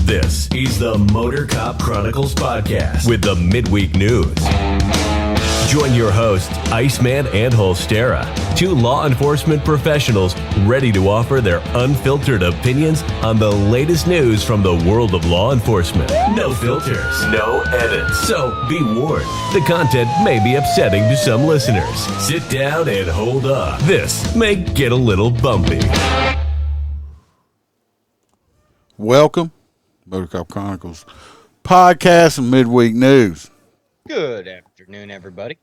This is the Motorcop Chronicles podcast with the midweek news. Join your hosts, Iceman and Holstera, two law enforcement professionals ready to offer their unfiltered opinions on the latest news from the world of law enforcement. No filters, no edits. So be warned, the content may be upsetting to some listeners. Sit down and hold up. This may get a little bumpy. Welcome, Motorcop Chronicles podcast and midweek news. Good afternoon, everybody.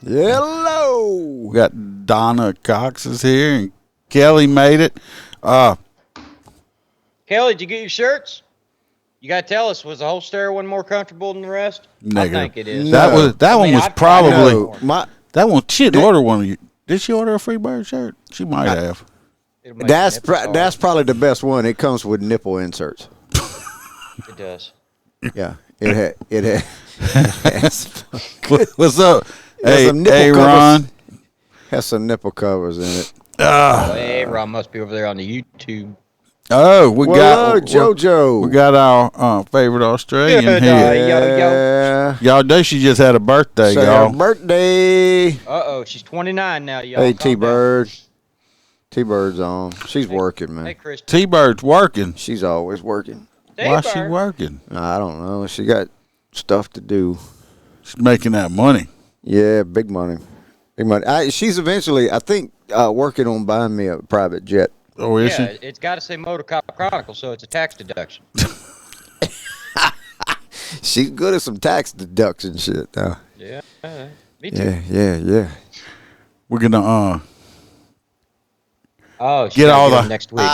Hello. We got Donna Cox is here and Kelly made it. Kelly, did you get your shirts? You got to tell us, was the Holstera one more comfortable than the rest? Negative. I think it is. That one was probably that one. She didn't order one of you. Did she order a Freebird shirt? She might have. That's probably the best one. It comes with nipple inserts. It does. Yeah, it has. What's up? Hey, Ron. Has some nipple covers in it. Hey, Ron must be over there on the YouTube. Oh, we got JoJo. We got our favorite Australian here. Y'all know she just had a birthday, y'all. Her birthday. She's 29 now, y'all. Hey, T-Bird. T-Bird's on. She's working, man. Hey, Chris. T-Bird's working. She's always working. Why's she working? I don't know. She got stuff to do. She's making that money. Yeah, big money. Big money. She's eventually, I think, working on buying me a private jet. Oh, is she? It's got to say Motorcop Chronicles, so it's a tax deduction. She's good at some tax deduction shit, though. Yeah, me too. Yeah. We're gonna Get all the next week.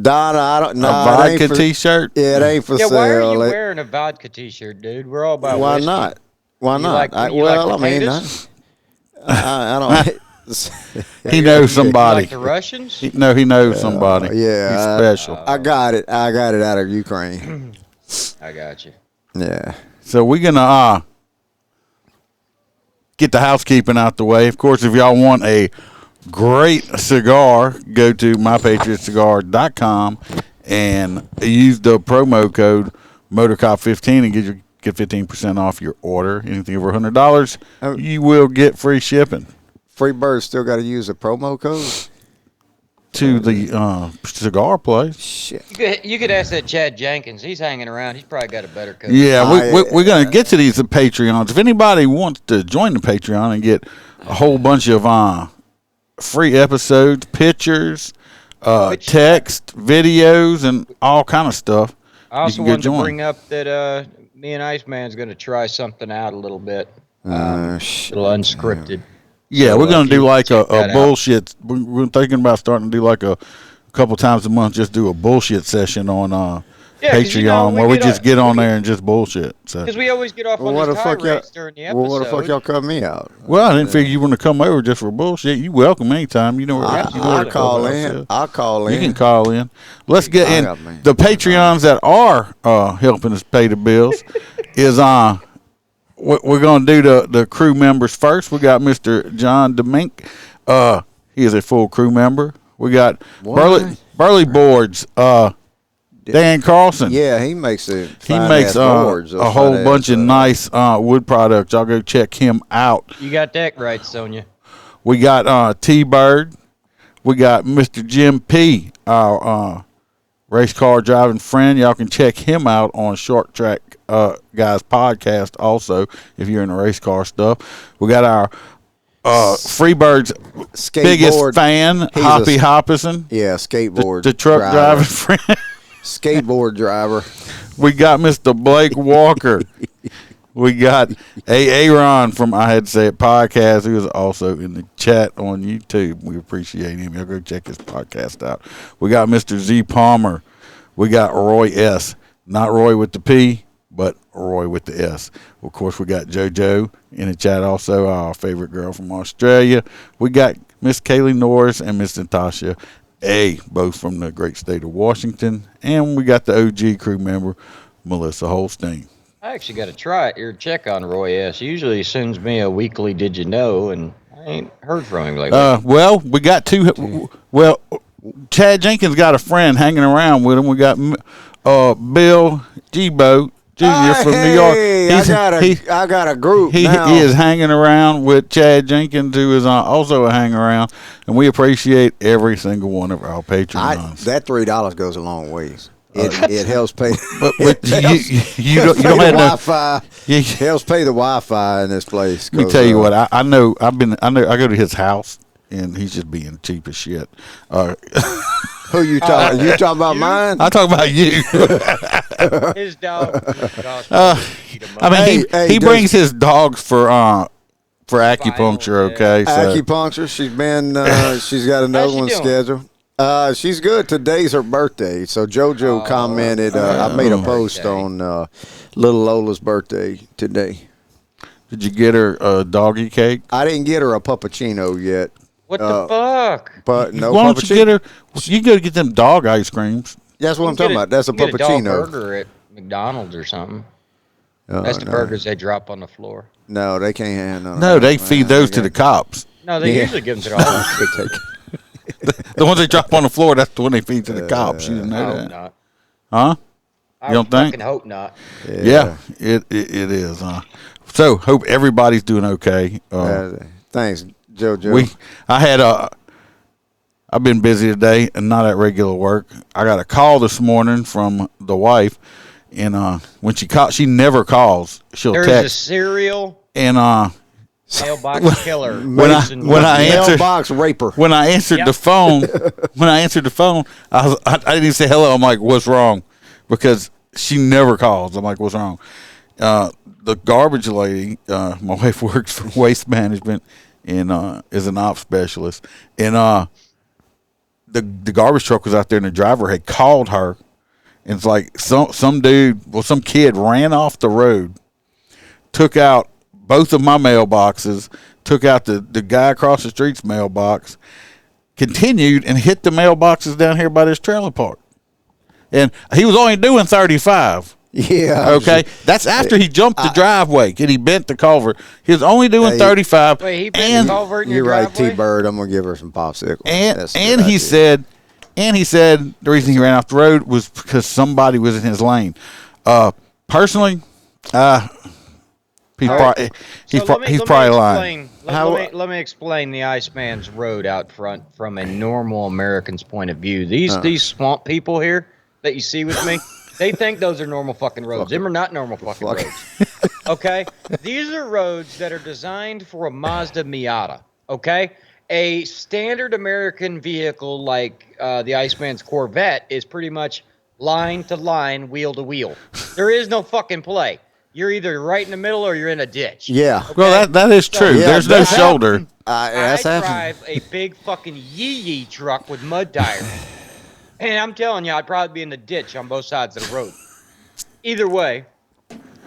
Donna, I don't know. A vodka T-shirt. Yeah, it ain't for yeah, sale. why are you wearing a vodka T-shirt, dude? We're all about Why whiskey. not? Why not? Like I don't. He knows somebody. Like the Russians? He knows somebody. Yeah, he's special. I got it out of Ukraine. I got you. Yeah. So we're gonna get the housekeeping out the way. Of course, if y'all want a great cigar, go to mypatriotcigar.com and use the promo code Motorcop15 and get 15% off your order. Anything over $100, you will get free shipping. Freebird still got to use a promo code to the cigar place. Shit. You could ask that Chad Jenkins. He's hanging around. He's probably got a better code. Yeah, we're going to get to these Patreons. If anybody wants to join the Patreon and get a whole bunch of free episodes, pictures, text, videos, and all kind of stuff, I also you can wanted to join. bring up that me and Iceman's going to try something out a little bit. A little unscripted. Yeah, So, we're going to do like a check that bullshit. We're thinking about starting to do like a couple times a month, just do a bullshit session on Patreon where we just get on there and just bullshit. So. Because we always get off on these tirades during the episode. Well, what the fuck y'all cut me out? Well, I didn't figure you want to come over just for bullshit. You welcome anytime. You know where I'll call in. I'll call in. You can call in. Let's get in. The Patreons that are helping us pay the bills is we're going to do the crew members first. We got Mr. John DeMink. He is a full crew member. We got Burley Boards. Dan Carlson. Yeah, he makes a whole bunch of nice wood products. Y'all go check him out. You got that right, Sonia. We got T-Bird. We got Mr. Jim P., our race car driving friend. Y'all can check him out on Short Track Guys podcast also if you're in the race car stuff. We got our Freebird's biggest fan, Hoppy Hoppison. Yeah, skateboard. The truck driving friend. Skateboard driver. We got Mr. Blake Walker. We got Aaron from I Had to Say It podcast, who is also in the chat on YouTube. We appreciate him. Y'all go check his podcast out. We got Mr. Z Palmer. We got Roy S. Not Roy with the P, but Roy with the S. Of course, we got JoJo in the chat also, our favorite girl from Australia. We got Miss Kaylee Norris and Miss Natasha A., both from the great state of Washington. And we got the OG crew member, Melissa Holstein. I actually got to try it or check on Roy S. Usually he sends me a weekly did you know, and I ain't heard from him lately. Well, we got two. Well, Chad Jenkins got a friend hanging around with him. We got Bill G-Boat Jr. from New York. I got a group He now. is hanging around with Chad Jenkins, who is also a hang around, and we appreciate every single one of our Patreons. That $3 goes a long ways. It helps pay. But you don't pay the have Wi-Fi. Yeah. It helps pay the Wi-Fi in this place. Let me tell you what I know. I go to his house, and he's just being cheap as shit. Who you talking? You talking about mine? I talk about you. His dog. He brings his dogs for acupuncture. Okay, so. Acupuncture. She's got another one scheduled. She's good. Today's her birthday, so JoJo commented. I made a post on little Lola's birthday today. Did you get her a doggy cake? I didn't get her a puppuccino yet. What the fuck? But no. Why don't you get her? You go get them dog ice creams. That's what I'm talking about. That's a puppuccino. Get a dog burger at McDonald's or something. That's the burgers they drop on the floor. No, they can't handle. No, they feed those to the cops. No, they usually give them to the homeless. The ones they drop on the floor, that's the one they feed to the cops. You didn't know that? Not. Huh? You don't think? I fucking hope not. Yeah, it is. So hope everybody's doing okay. Thanks, JoJo. I've been busy today and not at regular work. I got a call this morning from the wife, and when she calls, she never calls. She'll text. There's a serial and mailbox killer. When I answered mailbox raper. When I answered the phone, I didn't even say hello. I'm like, what's wrong? Because she never calls. I'm like, what's wrong? The garbage lady, my wife works for waste management and is an ops specialist, and the garbage truck was out there, and the driver had called her, and it's like some kid ran off the road, took out both of my mailboxes, took out the guy across the street's mailbox, continued and hit the mailboxes down here by this trailer park, and he was only doing 35. Yeah. Okay. That's after he jumped the driveway and he bent the culvert. He was only doing 35. Wait, he bent the culvert in your driveway? You're right, T-Bird. I'm gonna give her some popsicles. And he said the reason he ran off the road was because somebody was in his lane. Personally, he's probably lying. Let me explain the Iceman's road out front from a normal American's point of view. These swamp people here that you see with me. They think those are normal fucking roads. Them are not normal fucking roads. Okay? These are roads that are designed for a Mazda Miata. Okay? A standard American vehicle like the Iceman's Corvette is pretty much line to line, wheel to wheel. There is no fucking play. You're either right in the middle or you're in a ditch. Yeah. Okay? Well, that is true. So, there's no shoulder. I drive a big fucking yee-yee truck with mud tires. And I'm telling you, I'd probably be in the ditch on both sides of the road. Either way.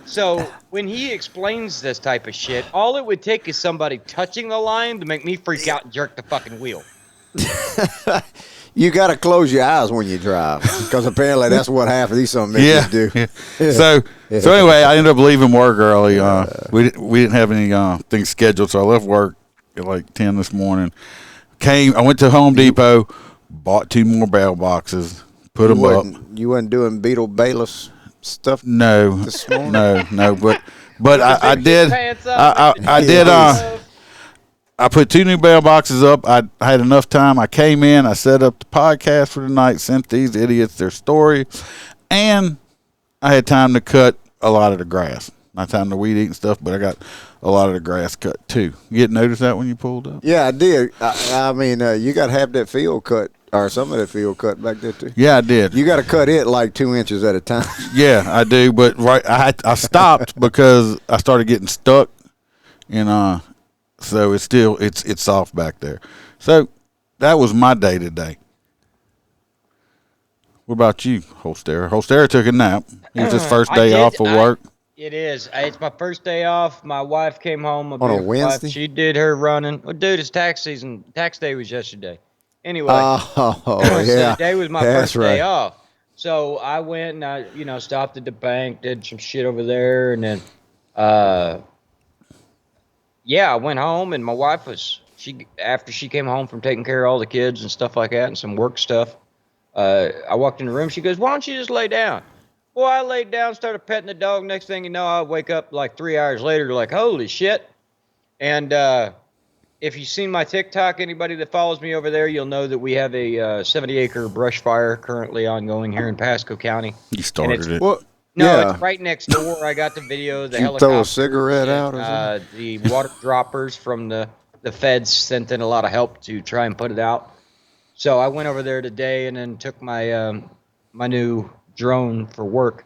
So when he explains this type of shit, all it would take is somebody touching the line to make me freak out and jerk the fucking wheel. You got to close your eyes when you drive, because apparently that's what half of these some bitches do. Yeah. So anyway, I ended up leaving work early. We didn't have any things scheduled, so I left work at like 10 this morning. I went to Home Depot. Bought 2 more mailboxes, put them up. You wasn't doing Beetle Bayless stuff? No, this morning? no. But I did. I did. I put 2 new mailboxes up. I had enough time. I came in. I set up the podcast for the night. Sent these idiots their story, and I had time to cut a lot of the grass. Not time to weed eat and stuff, but I got a lot of the grass cut too. You didn't notice that when you pulled up? Yeah, I did. I mean, you got to have that field cut, or some of that field cut back there too. Yeah, I did. You got to cut it like 2 inches at a time. Yeah, I do. But I stopped because I started getting stuck, and so it's soft back there. So that was my day today. What about you, Holstera? Holstera took a nap. It was his first day off of work. It is. It's my first day off. My wife came home. On a Wednesday? Wife, she did her running. Well, dude, it's tax season. Tax day was yesterday. Anyway. Oh, yeah. So today was my first day off. So I went and I, stopped at the bank, did some shit over there, and then, I went home, and my wife after she came home from taking care of all the kids and stuff like that and some work stuff, I walked in the room. She goes, "Why don't you just lay down?" Well, I laid down, started petting the dog. Next thing you know, I wake up like 3 hours later, like, holy shit. And if you've seen my TikTok, anybody that follows me over there, you'll know that we have a 70-acre brush fire currently ongoing here in Pasco County. You started it. Well, No, yeah. it's right next door. I got the video. The Did you helicopter. throw a cigarette out or something? The water droppers from the feds sent in a lot of help to try and put it out. So I went over there today and then took my my new drone for work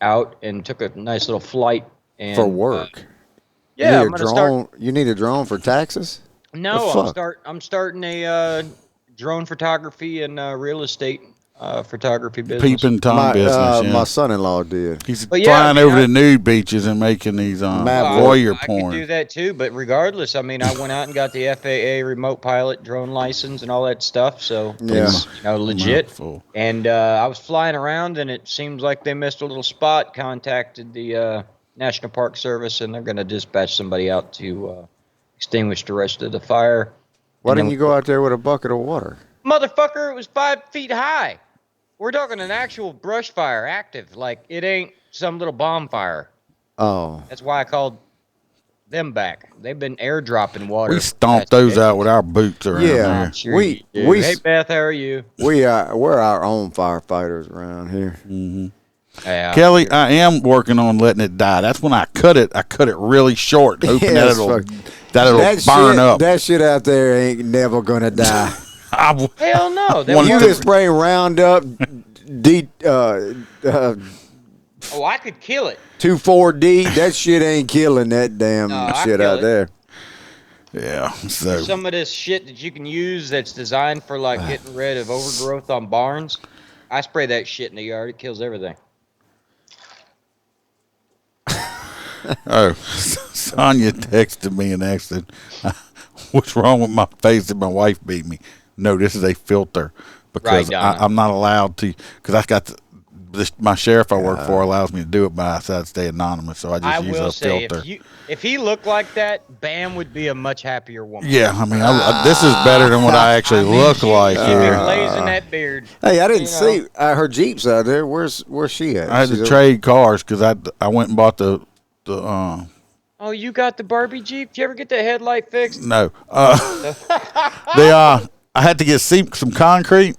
out and took a nice little flight. And, For work? Yeah, you need a drone. You need a drone for taxes? No, The fuck? I'm starting a drone photography and real estate photography business. Peeping Tom business. Yeah. My son-in-law did. He's But yeah, flying I mean, over the nude beaches and making these warrior I porn. could do that too, but regardless, I mean, I went out and got the FAA remote pilot drone license and all that stuff, so Yeah. it's legit. Mouthful. And I was flying around, and it seems like they missed a little spot. Contacted the National Park Service, and they're going to dispatch somebody out to extinguish the rest of the fire. Why And didn't then- you go out there with a bucket of water? Motherfucker, it was 5 feet high. We're talking an actual brush fire, active. Like, it ain't some little bonfire. Oh. That's why I called them back. They've been airdropping water. We stomped those out with our boots around Yeah. here. Sure We- you do. we- Hey, Beth, how are you? We're our own firefighters around here. Yeah. Kelly, I am working on letting it die. That's when I cut it. I cut it really short, hoping Yeah, that it's it'll That burn shit, up. That shit out there ain't never gonna die. Hell no. That One You was- to- just spray Roundup, oh, I could kill it. 2,4-D. That shit ain't killing that damn No, I shit kill out it. there. Yeah. So Some of this shit that you can use that's designed for, like, getting rid of overgrowth on barns, I spray that shit in the yard. It kills everything. Sonya texted me and asked, "What's wrong with my face that my wife beat me?" No, this is a filter because Right, Donna. I'm not allowed to. Because I got my sheriff I work for allows me to do it, but I said I'd stay anonymous, so I just I use will a say, filter. if he looked like that, Bam would be a much happier woman. Yeah, I mean, this is better than what I actually look like She'd here. be blazing that beard. Hey, I didn't You see her Jeep's out there. Where's she at? I had She's to over- trade cars because I went and bought the Oh, you got the Barbie Jeep? Did you ever get the headlight fixed? no I had to get some concrete,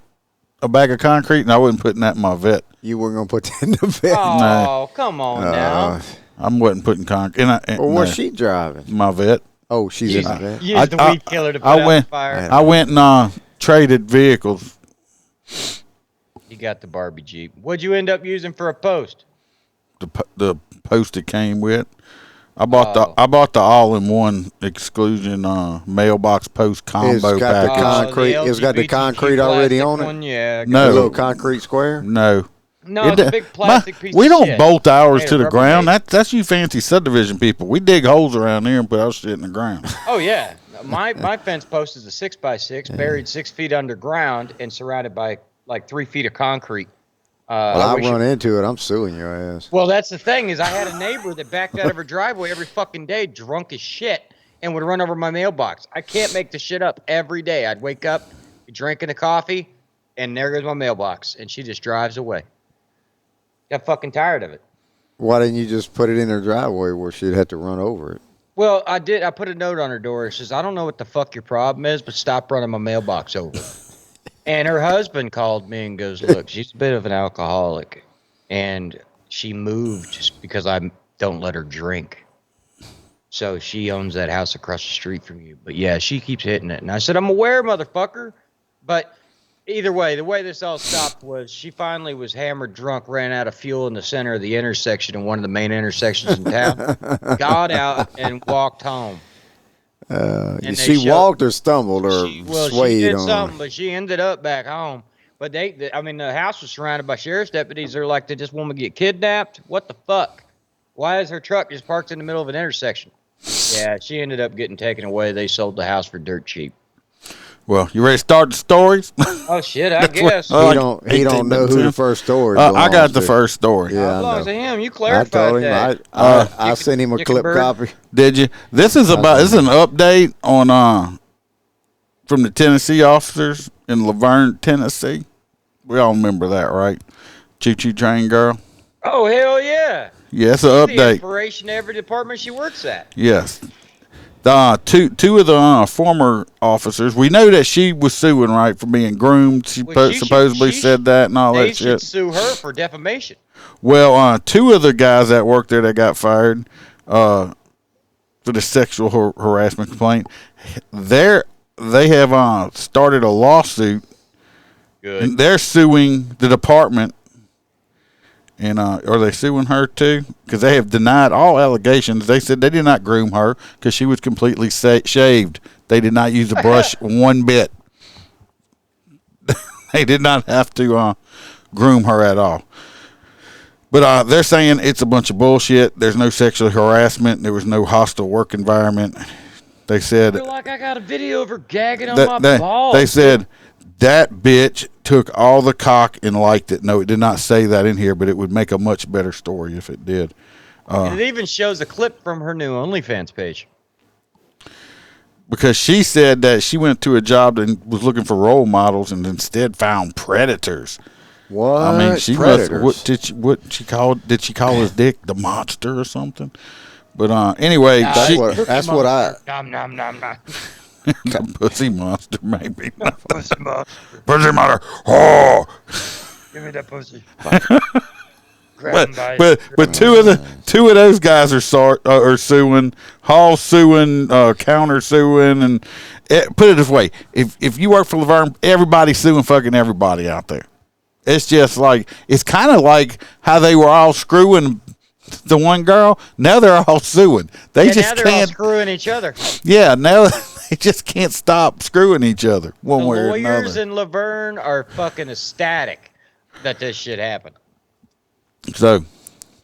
a bag of concrete, and I wasn't putting that in my vet. You weren't gonna put that in the vet. Oh, come on now. I wasn't putting concrete. Well, what's she driving? My vet. Oh, she's in the vet. Use the weed killer to put out the fire. I went and traded vehicles. You got the Barbie Jeep. What'd you end up using for a post? The post it came with. I bought the all-in-one exclusion mailbox post combo It's got the package. concrete. It's got the LGBTQ concrete already plastic on it? one, yeah. No. A little concrete square. No. No, it's a big plastic piece we of don't shit. bolt ours Hey, to the Rubbermaid. ground. That's you fancy subdivision people. We dig holes around here and put our shit in the ground. Oh, yeah. My fence post is a 6x6, buried 6 feet underground and surrounded by like 3 feet of concrete. Well, I run into it. I'm suing your ass. Well, that's the thing is I had a neighbor that backed out of her driveway every fucking day, drunk as shit, and would run over my mailbox. I can't make this shit up every day. I'd wake up, be drinking a coffee, and there goes my mailbox, and she just drives away. Got fucking tired of it. Why didn't you just put it in her driveway where she'd have to run over it? Well, I did. I put a note on her door. It says, "I don't know what the fuck your problem is, but stop running my mailbox over." And her husband called me and goes, "Look, she's a bit of an alcoholic, and she moved just because I don't let her drink. So she owns that house across the street from you. But yeah, she keeps hitting it." And I said, "I'm aware, motherfucker." But either way, the way this all stopped was she finally was hammered drunk, ran out of fuel in the center of the intersection in one of the main intersections in town, got out and walked home. And She walked or stumbled or she swayed did on. something, but she ended up back home. But I mean, the house was surrounded by sheriff's deputies. They're like, did this woman get kidnapped? What the fuck? Why is her truck just parked in the middle of an intersection? Yeah, she ended up getting taken away. They sold the house for dirt cheap. Well, you ready to start the stories? Oh shit, I guess. He don't know who the first story. I got the first story. Yeah, How I long know. is him? You I clarified told him. that. I sent him a clip Bird? copy. Did you? This is an update on from the Tennessee officers in Laverne, Tennessee. We all remember that, right? Choo Choo Train Girl. Oh, hell yeah. Yeah, it's an The update. inspiration to every department she works at. Yes. Two of the former officers, we know that she was suing, right, for being groomed. She supposedly said that and all that shit. They should sue her for defamation. Well, two of the guys that worked there that got fired for the sexual harassment complaint, they have started a lawsuit. Good. And they're suing the department. And are they suing her too? Because they have denied all allegations. They said they did not groom her because she was completely shaved. They did not use a brush one bit. They did not have to groom her at all. But they're saying it's a bunch of bullshit. There's no sexual harassment. There was no hostile work environment. They said... I feel like I got a video of her gagging on my balls. They said... That bitch took all the cock and liked it. No, it did not say that in here, but it would make a much better story if it did. And it even shows a clip from her new OnlyFans page. Because she said that she went to a job and was looking for role models and instead found predators. What? I mean, she predators? did she call his dick the monster or something? But anyway, that's what I. Nom nom nom nom. The pussy monster, maybe. Pussy monster. Pussy monster. Oh. Give me that pussy. But two of those guys are suing. Hall suing, counter suing, and put it this way: if you work for Laverne, everybody's suing fucking everybody out there. It's just like it's kind of like how they were all screwing the one girl. Now they're all suing. They just now they're can't all screwing each other. Yeah, now they just can't stop screwing each other one way or another. The lawyers in Laverne are fucking ecstatic that this shit happened. So,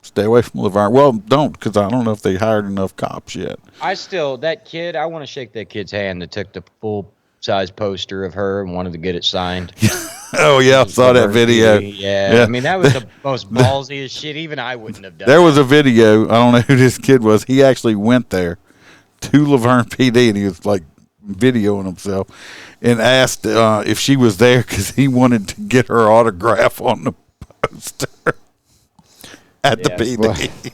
stay away from Laverne. Well, don't, because I don't know if they hired enough cops yet. That kid, I want to shake that kid's hand that took the full-size poster of her and wanted to get it signed. Oh, yeah, I saw that video. Yeah, I mean, that was the most ballsy as shit. Even I wouldn't have done There was a video. I don't know who this kid was. He actually went there to Laverne PD, and he was, like, videoing himself and asked if she was there because he wanted to get her autograph on the poster. At the PD.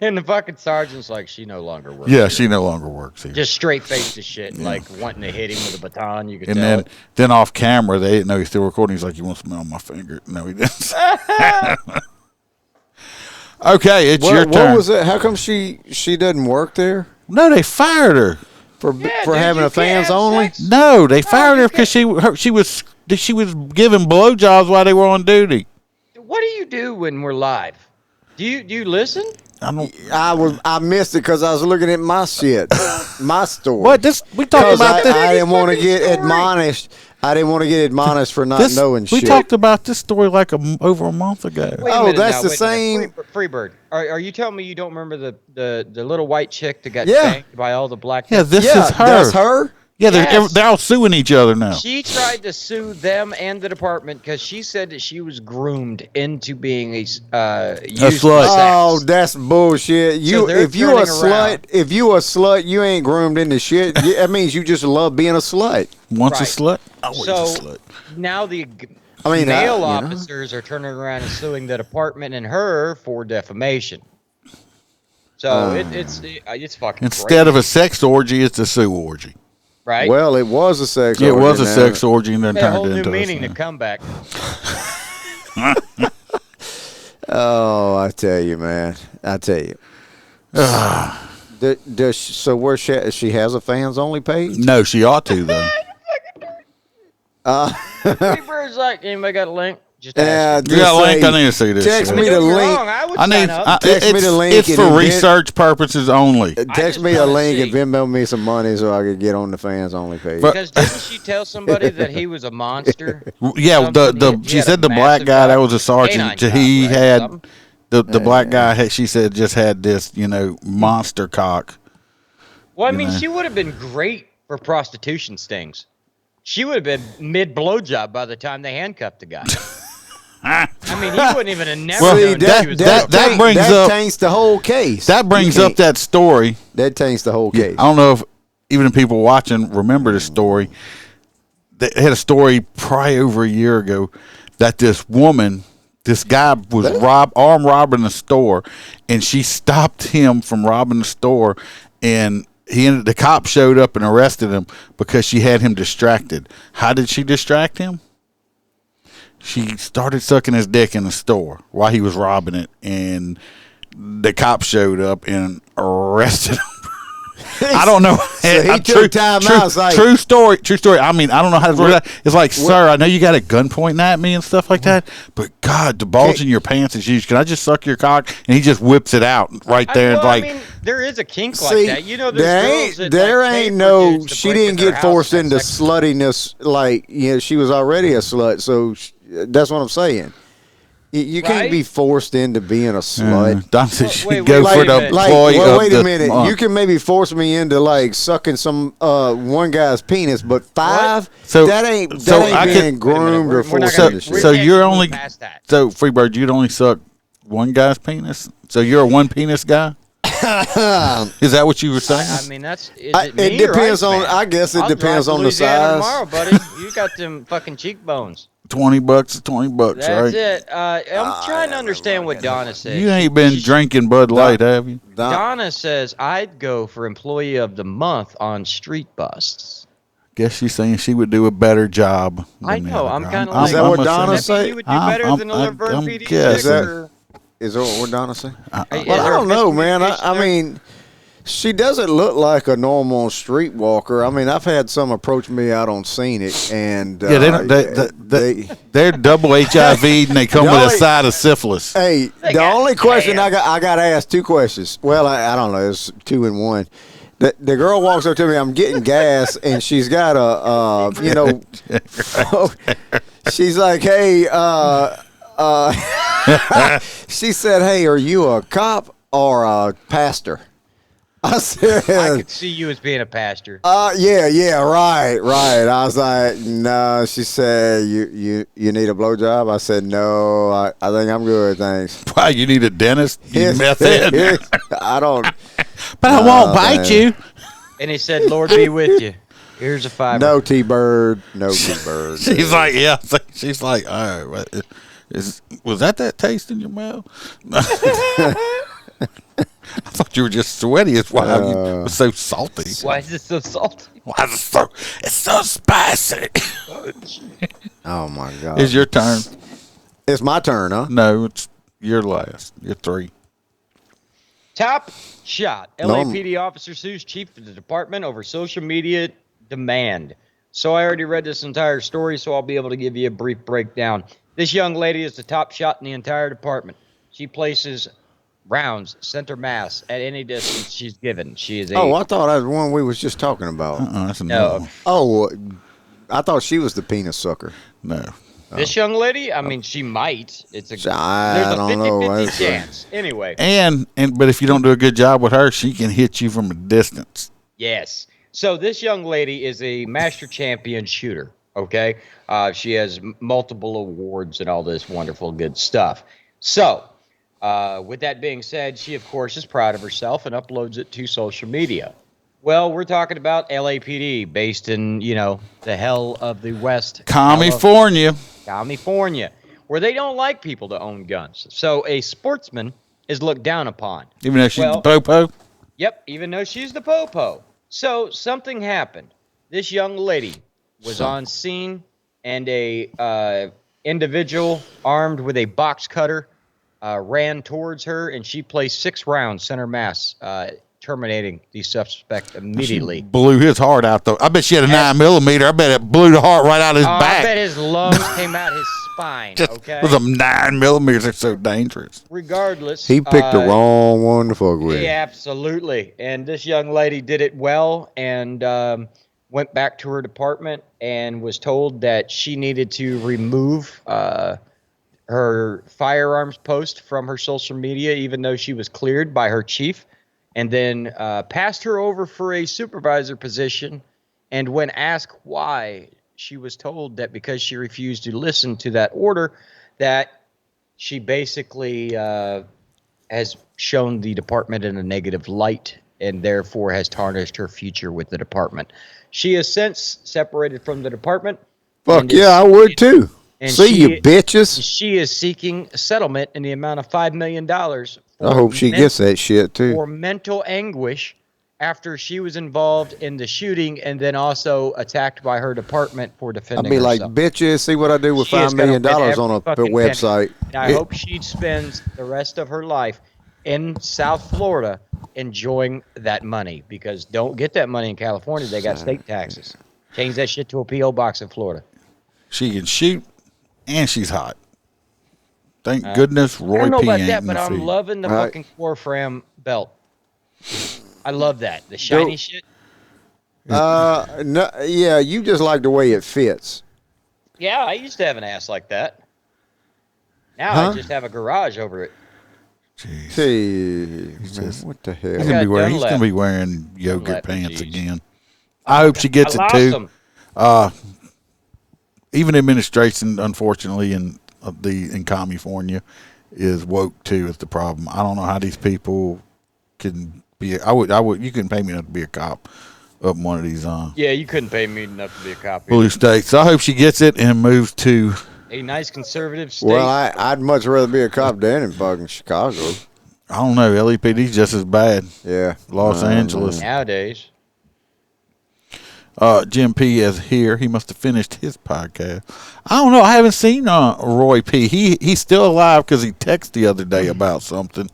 And the fucking sergeant's like, she no longer works. Yeah, she no longer works here. Just straight faced as shit, like wanting to hit him with a baton. You could and tell. then off camera, they didn't know he's still recording. He's like, "You want to smell my finger?" No, he didn't. Okay, it's your turn. What was it? How come she doesn't work there? No, they fired her for having a fans only. Sex? No, they fired her because she was giving blowjobs while they were on duty. What do you do when we're live? Do you listen? I missed it because I was looking at my shit, my story. What we talked about this? I didn't want to get admonished. I didn't want to get admonished for not knowing shit. We talked about this story like over a month ago. That's the same. Freebird. Are you telling me you don't remember the little white chick that got spanked by all the black? Yeah, this is her. That's her. Yeah, they're all suing each other now. She tried to sue them and the department because she said that she was groomed into being a slut. Oh, that's bullshit. If you a slut, you ain't groomed into shit. That means you just love being a slut. Once a slut, always a slut. Now male officers are turning around and suing the department and her for defamation. So it's fucking instead of a sex orgy, it's a sue orgy. Right? Well, it was a sex orgy. It was a sex orgy, and then turned into a whole new meaning to comeback. Oh, I tell you, man. I tell you. So she has a fans only page? No, she ought to though. Freebird's like, anybody got a link? You got a link? I need to see this. Text me the link. Text me the link. It's for research purposes only. Text me a link and Venmo me some money so I could get on the fans only page. Because didn't she tell somebody that he was a monster? Yeah, she said the black guy that was a sergeant. He had the black guy. She said just had this monster cock. Well, I mean, she would have been great for prostitution stings. She would have been mid blowjob by the time they handcuffed the guy. I mean, he wouldn't even have never known that taints the whole case. That brings up that story. That taints the whole case. I don't know if even people watching remember the story. they had a story probably over a year ago that this guy was armed robbing the store, and she stopped him from robbing the store, and the cop showed up and arrested him because she had him distracted. How did she distract him? She started sucking his dick in the store while he was robbing it, and the cop showed up and arrested him. I don't know. So he took time out. Like, true story. I mean, I don't know how to word that. It's like, sir, I know you got a gun pointing at me and stuff like that, but God, the bulge in your pants is huge. Can I just suck your cock? And he just whips it out right there. I mean, there is a kink like that. You know, there ain't no. She didn't get forced into sluttiness. Like, she was already a slut. So that's what I'm saying. You can't be forced into being a slut. Don said she'd go for the employee of the wait a minute. You can maybe force me into like sucking some one guy's penis, but five? So that ain't being groomed or forced into shit. So you're only so Freebird. You'd only suck one guy's penis. So you're a one penis guy. Is that what you were saying? I mean, it depends on. I guess it depends on the size. Tomorrow, buddy. You got them fucking cheekbones. $20 is $20, That's right? That's it. I'm trying to understand what Donna said. You ain't been drinking Bud Light, have you? Donna says I'd go for Employee of the Month on street busts. Guess she's saying she would do a better job. I know. I'm kind of like. Is that what Donna said? You would do better than the Laverne PD chick. Is that what Donna said? Well, I don't know, man. I mean, she doesn't look like a normal streetwalker. I mean, I've had some approach me out on Scenic, and they're double HIV, and they come with a side of syphilis. Hey, the only question I got to ask two questions. Well, I don't know. It's 2 in 1. The girl walks up to me. I'm getting gas, and she's got she's like, hey, she said, hey, are you a cop or a pastor? I said, I could see you as being a pastor. Yeah, right. I was like, no. She said, you need a blowjob? I said, no. I think I'm good, thanks. Why, you need a dentist? You meth head? I don't. But I won't bite you. And he said, Lord be with you. Here's a $5. No T-Bird. No T-Bird. She's like, yeah. She's like, all right. Was that taste in your mouth? I thought you were just sweaty. That's why you was so salty. Why is it so salty? Why is it it's so spicy? Oh my God. It's your turn. It's my turn, huh? No, it's your last. You're 3. Top shot. LAPD officer sues chief of the department over social media demand. So I already read this entire story, so I'll be able to give you a brief breakdown. This young lady is the top shot in the entire department. She places rounds center mass at any distance she's given. She is I thought that was one we was just talking about. That's no. Oh, I thought she was the penis sucker. No. This young lady, I mean, she might. There's a 50-50 chance. Anyway. But if you don't do a good job with her, she can hit you from a distance. Yes. So this young lady is a master champion shooter. Okay. She has multiple awards and all this wonderful good stuff. So, with that being said, she, of course, is proud of herself and uploads it to social media. Well, we're talking about LAPD, based in, the hell of the West. California, where they don't like people to own guns. So a sportsman is looked down upon. Even though she's the popo? Yep, even though she's the popo. So something happened. This young lady was on scene, and a individual armed with a box cutter ran towards her, and she placed 6 rounds center mass, terminating the suspect immediately. She blew his heart out, though. I bet she had a 9mm. I bet it blew the heart right out of his back. I bet his lungs came out his spine. Okay, with them 9mm, they're so dangerous. Regardless, he picked the wrong one to fuck with. Yeah, absolutely. And this young lady did it well, and went back to her department and was told that she needed to remove her firearms post from her social media, even though she was cleared by her chief, and then passed her over for a supervisor position. And when asked why, she was told that because she refused to listen to that order, that she basically has shown the department in a negative light and therefore has tarnished her future with the department. She has since separated from the department Fuck yeah, I would too. And See you bitches. She is seeking a settlement in the amount of $5 million. I hope she gets that shit too. For mental anguish after she was involved in the shooting and then also attacked by her department for defending I'd be herself. like, bitches, see what I do with $5 million on a website. And I hope she spends the rest of her life in South Florida enjoying that money, because don't get that money in California. They got state taxes. Change that shit to a P.O. box in Florida. She can shoot, and she's hot. Thank goodness Roy P. I don't know about ain't that, in but the I'm feed. loving the fucking Corfram belt. I love that. The shiny shit. No, yeah, you just like the way it fits. Yeah, I used to have an ass like that. Now I just have a garage over it. Jeez. Hey, man, what the hell? He's gonna be wearing yogurt pants again. I hope she gets it too. Even administration, unfortunately, in California, is woke too. Is the problem? I don't know how these people can be. I would. You couldn't pay me enough to be a cop up in one of these. Yeah, you couldn't pay me enough to be a cop. Blue states. So I hope she gets it and moves to a nice conservative state. Well, I'd much rather be a cop than in fucking Chicago. I don't know. LAPD's just as bad. Yeah, Los Angeles nowadays. Jim P is here. He must have finished his podcast. I don't know. I haven't seen Roy P. He's still alive because he texted the other day about something.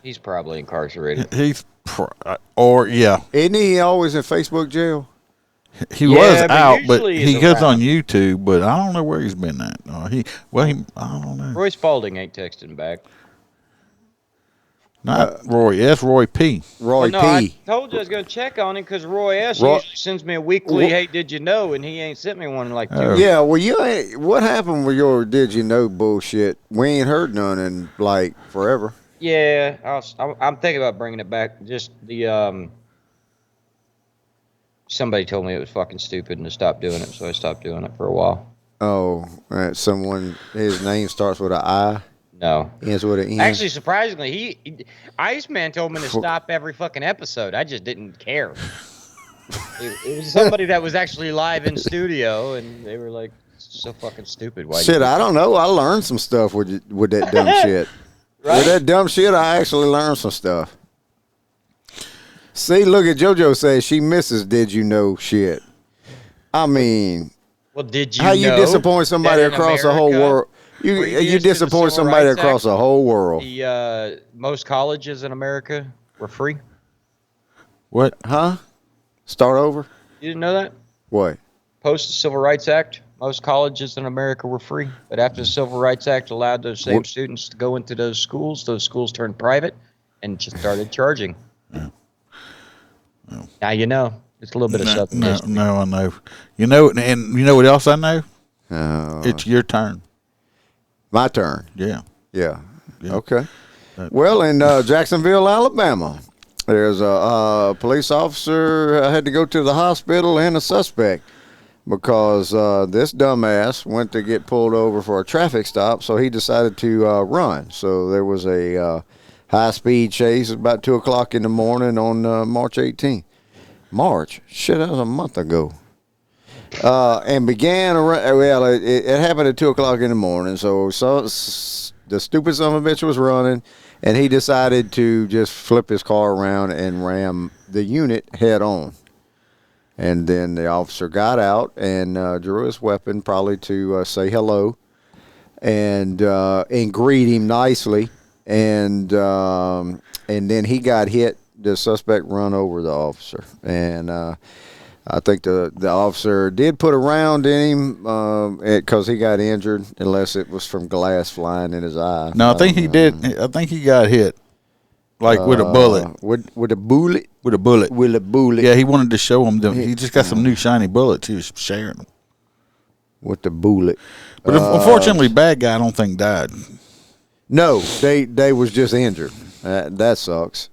He's probably incarcerated. Isn't he always in Facebook jail? He was out, but he goes on YouTube. But I don't know where he's been at. I don't know. Roy Spalding ain't texting back. Not Roy. That's Roy P. Roy P. I told you I was going to check on him because Roy S. usually sends me a weekly, hey, did you know? And he ain't sent me one in like 2 weeks. Yeah, well, what happened with your did you know bullshit? We ain't heard none in like forever. Yeah, I'm thinking about bringing it back. Just the somebody told me it was fucking stupid and to stop doing it, so I stopped doing it for a while. Oh, someone, his name starts with an I. No. Ends with an N. Actually, surprisingly, Iceman told me to stop every fucking episode. I just didn't care. It was somebody that was actually live in studio, and they were like, so fucking stupid. Why? Shit, I don't know. I learned some stuff with that dumb shit. Right? With that dumb shit, I actually learned some stuff. See, look at JoJo says she misses did you know shit. I mean, well, did you how know you disappoint somebody across the whole world? You disappoint somebody across the whole world. The most colleges in America were free. What? Huh? Start over? You didn't know that? What? Post the Civil Rights Act, most colleges in America were free. But after the Civil Rights Act allowed those same students to go into those schools turned private and just started charging. Yeah. No. Now you know. It's a little bit of stuff. No, I know. You know, and you know what else I know? It's your turn. My turn. Yeah. Okay. Well, in Jacksonville, Alabama, there's a police officer had to go to the hospital and a suspect because this dumbass went to get pulled over for a traffic stop, so he decided to run. So there was a high-speed chase about 2 o'clock in the morning on March 18th. March? Shit, that was a month ago. And began it happened at 2 o'clock in the morning. So the stupid son of a bitch was running, and he decided to just flip his car around and ram the unit head on. And then the officer got out and drew his weapon, probably to say hello and greet him nicely. And then he got hit. The suspect run over the officer, and I think the officer did put a round in him because he got injured, unless it was from glass flying in his eye. No, I think he did. I think he got hit, like with a bullet. With a bullet? With a bullet. With a bullet. Yeah, he wanted to show him. He just got some new shiny bullets. He was sharing them. With the bullet. But unfortunately, bad guy I don't think died. No, they was just injured. That sucks.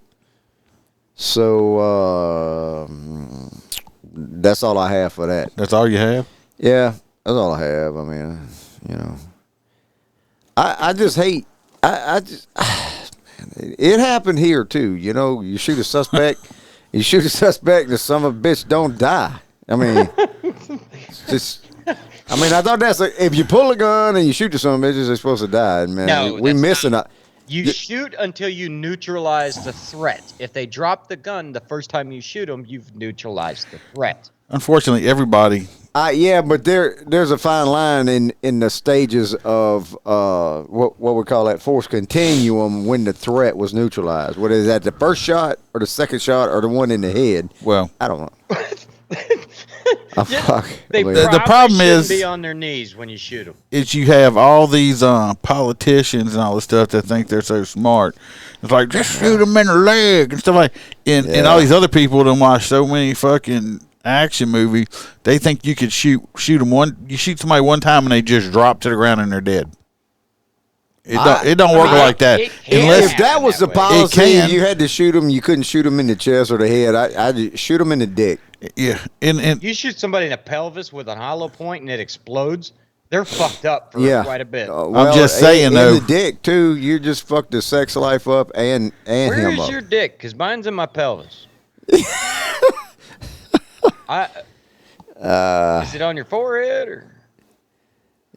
So that's all I have for that. That's all you have? Yeah, that's all I have. I mean, you know, I just hate. It happened here too. You know, you shoot a suspect, the son of a bitch don't die. I mean, it's just I mean, I thought if you pull a gun and you shoot to some bitches, they're supposed to die. Man, No, we missing a. You shoot until you neutralize the threat. If they drop the gun the first time you shoot them, you've neutralized the threat. Unfortunately, everybody. Yeah, but there's a fine line in the stages of what we call that force continuum when the threat was neutralized. What is that? The first shot or the second shot or the one in the head? Well, I don't know. Fuck. The problem is be on their knees when you shoot them. Is you have all these politicians and all this stuff that think they're so smart. It's like just shoot them in the leg and stuff like. And all these other people that watch so many fucking action movies, they think you could shoot them you shoot somebody one time and they just drop to the ground and they're dead. It don't work like that. If that was the policy and you had to shoot them, you couldn't shoot them in the chest or the head. I'd shoot them in the dick. Yeah, and you shoot somebody in the pelvis with a hollow point and it explodes, they're fucked up for quite a bit. Well, I'm just saying though, in the dick too, you just fucked the sex life up and him up. Where's your dick? Because mine's in my pelvis. Is it on your forehead or?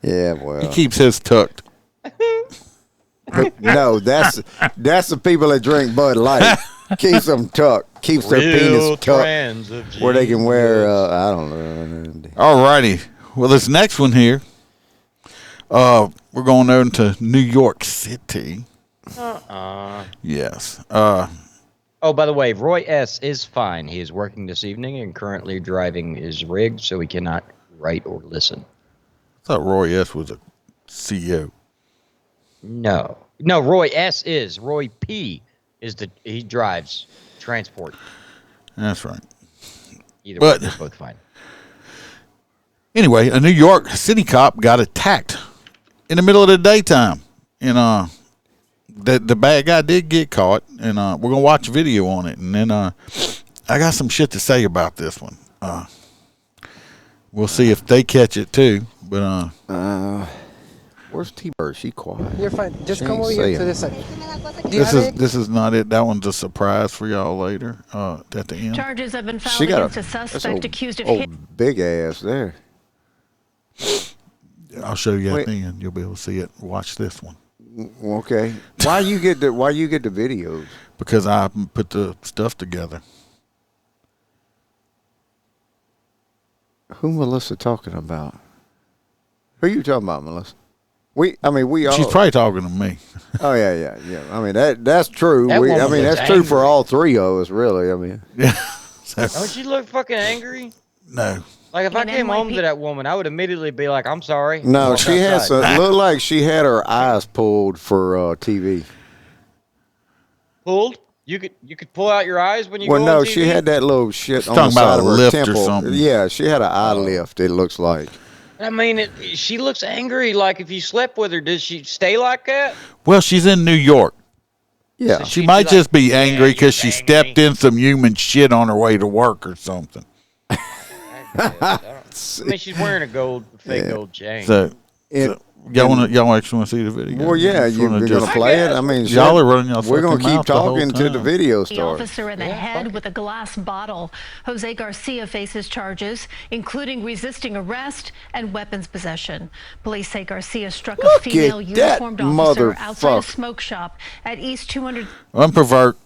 Yeah, well, he keeps his tucked. No, that's the people that drink Bud Light. Keeps them tucked. Keeps their penis tucked where they can wear. I don't know. Alrighty. Well, this next one here, we're going over to New York City. Yes. Oh, by the way, Roy S. is fine. He is working this evening and currently driving his rig, so he cannot write or listen. I thought Roy S. was a CEO. No, Roy S. is. Roy P. is he drives transport. That's right. Either way, they're both fine. Anyway, a New York City cop got attacked in the middle of the daytime. And the bad guy did get caught. And we're going to watch a video on it. And then I got some shit to say about this one. We'll see if they catch it too. But where's T-Bird? She quiet. You're fine. Just come over here to this side. This is not it. That one's a surprise for y'all later at the end. Charges have been filed against a suspect accused of big ass there. I'll show you at the end. You'll be able to see it. Watch this one. Okay. Why you get the videos? Because I put the stuff together. Who Melissa talking about? Who you talking about, Melissa? We all. She's probably talking to me. Oh yeah. I mean that's true. That that's true for all three of us, really. I mean. Yeah. Don't she look fucking angry? No. Like if I came home to that woman, I would immediately be like, "I'm sorry." No, she has look like she had her eyes pulled for TV. Pulled? You could pull out your eyes when you go on on no, TV? she had that little shit on talking the side about of a her lift or temple. something. Yeah, she had an eye lift. It looks like. I mean, she looks angry. Like if you slept with her, does she stay like that? Well, she's in New York. Yeah, So She might just be angry because she angry. stepped in some human shit on her way to work or something. I mean, she's wearing a fake gold chain. So y'all actually want to see the video? Well, yeah, you're gonna play it. I mean, y'all are running y'all. We're gonna fucking keep mouth the whole talking till the time. video the starts. officer in the head with a glass bottle. Jose Garcia faces charges, including resisting arrest and weapons possession. Police say Garcia struck a Look female at that uniformed officer outside a motherfucker. smoke shop at East 200.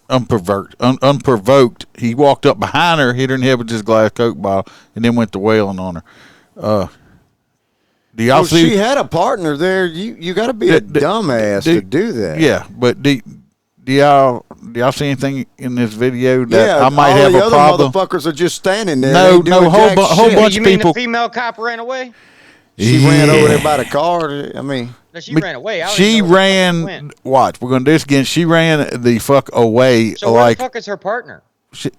Unprovoked, he walked up behind her, hit her in the head with his glass Coke bottle, and then went to wailing on her. Do y'all see? She had a partner there. You got to be a dumbass to do that. Yeah, but do y'all see anything in this video that Yeah, I might all have the a other problem? motherfuckers are just standing there. No, They doing whole jack whole shit. bunch You of mean people. the female cop ran away? She ran over there by the car. I mean, No, she ran away. I don't She even know where the fuck she ran. went. Watch, we're gonna do this again. She ran the fuck away, So where like the fuck is her partner?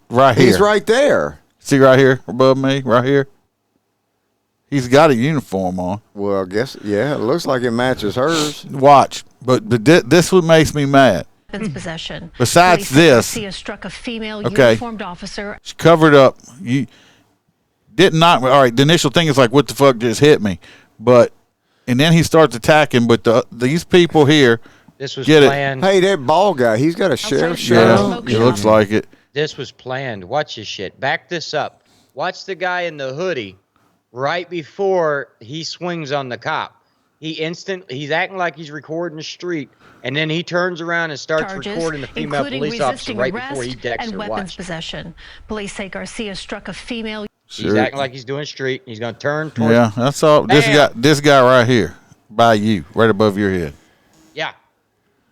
right here. he's right there. See right here above me, right here. He's got a uniform on. Well, I guess it looks like it matches hers. Watch, but this what makes me mad. Weapons possession. Besides Police say this- Garcia struck a female Okay. uniformed officer. She covered up. You did not. All right. The initial thing is like, what the fuck just hit me? But and then he starts attacking. But these people here, This was Get it. planned. Hey, that ball guy, he's got a sheriff's shirt Yeah. on. Smoke it looks shop. like it. This was planned. Watch this shit. Back this up. Watch the guy in the hoodie right before he swings on the cop. He's acting like he's recording the street, and then he turns around and starts recording the female police officer right before he decks and her. weapons Watch. possession. Police say Garcia struck a female. He's acting like he's doing street. He's going to turn towards. Yeah, that's all. This guy right here, by you, right above your head. Yeah.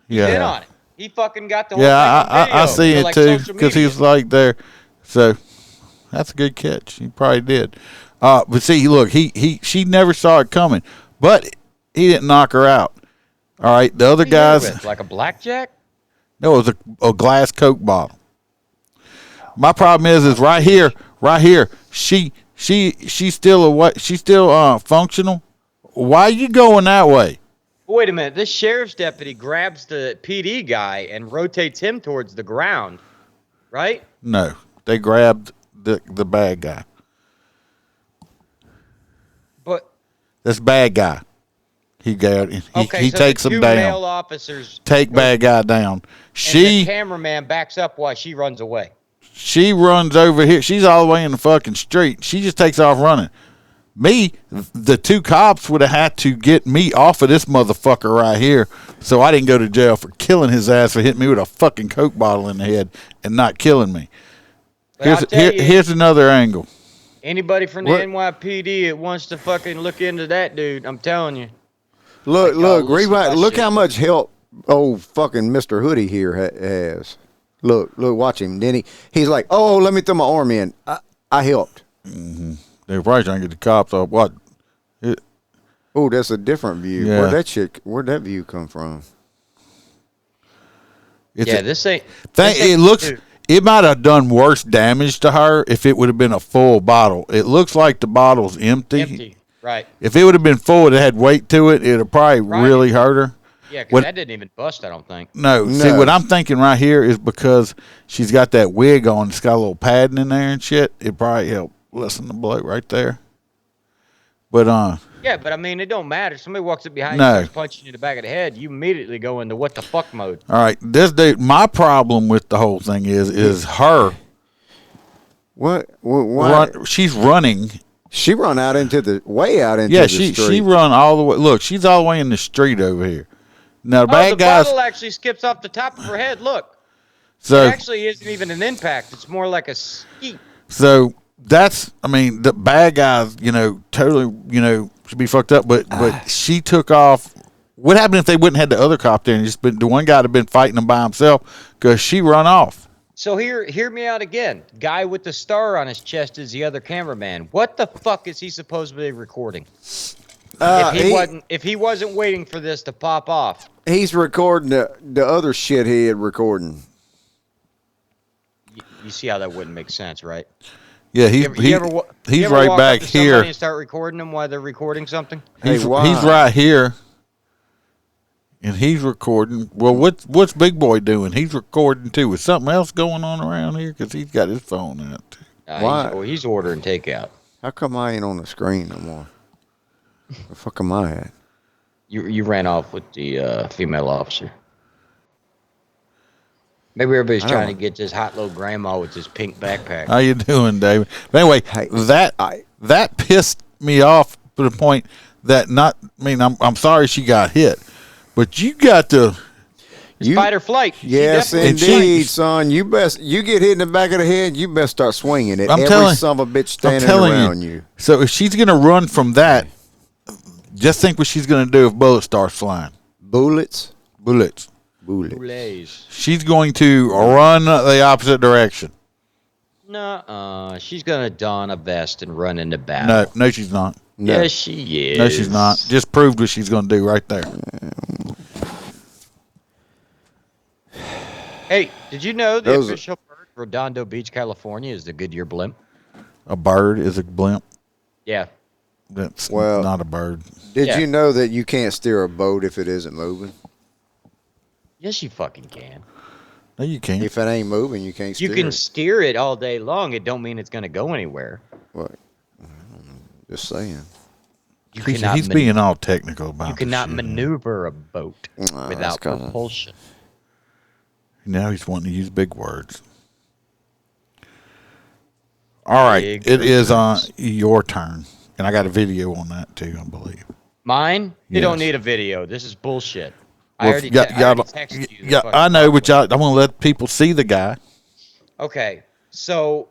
Yeah. He's in on it. He fucking got the whole Yeah, thing on video. I see it like too, because he was like there. So that's a good catch. He probably did. But see, look, she never saw it coming, but he didn't knock her out. All right, the other guys, like a blackjack. no, it was a glass Coke bottle. My problem is right here. She's still she's still functional. Why are you going that way? Wait a minute. This sheriff's deputy grabs the PD guy and rotates him towards the ground, right? No, they grabbed the bad guy. But this bad guy, he so takes him down. Male officers bad guy down. The cameraman backs up while she runs away. She runs over here. She's all the way in the fucking street. She just takes off running. Me, the two cops would have had to get me off of this motherfucker right here, so I didn't go to jail for killing his ass for hitting me with a fucking Coke bottle in the head and not killing me. Here's another angle. Anybody from the NYPD that wants to fucking look into that dude, I'm telling you. Look, rewind. Look how much help old fucking Mr. Hoodie here has. Look, watch him. Then he's like, oh, let me throw my arm in. I helped. Mm-hmm. They're probably trying to get the cops off. What? Oh, that's a different view. Yeah. Where'd that view come from? This ain't. It might have done worse damage to her if it would have been a full bottle. It looks like the bottle's empty. Right. If it would have been full, it had weight to it, it would probably really hurt her. Yeah, because that didn't even bust, I don't think. No. See, what I'm thinking right here is because she's got that wig on, it's got a little padding in there and shit, it probably helped lessen the blow right there. But, yeah, but I mean, it don't matter. Somebody walks up behind you and starts punching you in the back of the head, you immediately go into what the fuck mode. All right, this dude, my problem with the whole thing is her. What? She's running. She run out into the street. Yeah, she run all the way. Look, she's all the way in the street over here. Now the bad guys. The bottle actually skips off the top of her head. Look. So it actually isn't even an impact. It's more like a skeet. So the bad guys, totally, should be fucked up. But she took off. What happened if they wouldn't have the other cop there and just been the one guy had been fighting him by himself because she run off? So hear me out again. Guy with the star on his chest is the other cameraman. What the fuck is he supposed to be recording? If he wasn't waiting for this to pop off, he's recording the other shithead recording. You see how that wouldn't make sense, right? Yeah, he's right back here. And start recording them while they're recording something. He's right here. And he's recording. Well, what's Big Boy doing? He's recording too. Is something else going on around here? Because he's got his phone out too. Why? He's ordering takeout. How come I ain't on the screen no more? Where the fuck am I at? You ran off with the female officer. Maybe everybody's trying to get this hot little grandma with this pink backpack. How you doing, David? But anyway, that pissed me off to the point that I'm sorry she got hit. But you got to fight or flight. Yes, indeed, son. You get hit in the back of the head, you best start swinging it. Every son of a bitch standing around you. So if she's gonna run from that, just think what she's gonna do if bullets start flying. Bullets. She's going to run the opposite direction. No, she's gonna don a vest and run into battle. No, she's not. No. Yes, she is. No, she's not. Just proved what she's going to do right there. Hey, did you know the official bird of Redondo Beach, California is the Goodyear blimp? A bird is a blimp? Yeah. That's not a bird. Did you know that you can't steer a boat if it isn't moving? Yes, you fucking can. No, you can't. If it ain't moving, you can't steer it. You can steer it all day long. It don't mean it's going to go anywhere. What? Just saying. He's being all technical about it. You cannot maneuver a boat without propulsion. Now he's wanting to use big words. All right. It is on your turn. And I got a video on that too, I believe. Mine? You don't Yes. need a video. This is bullshit. Well, I already texted you. Yeah, I know, but I'm going to let people see the guy. Okay, so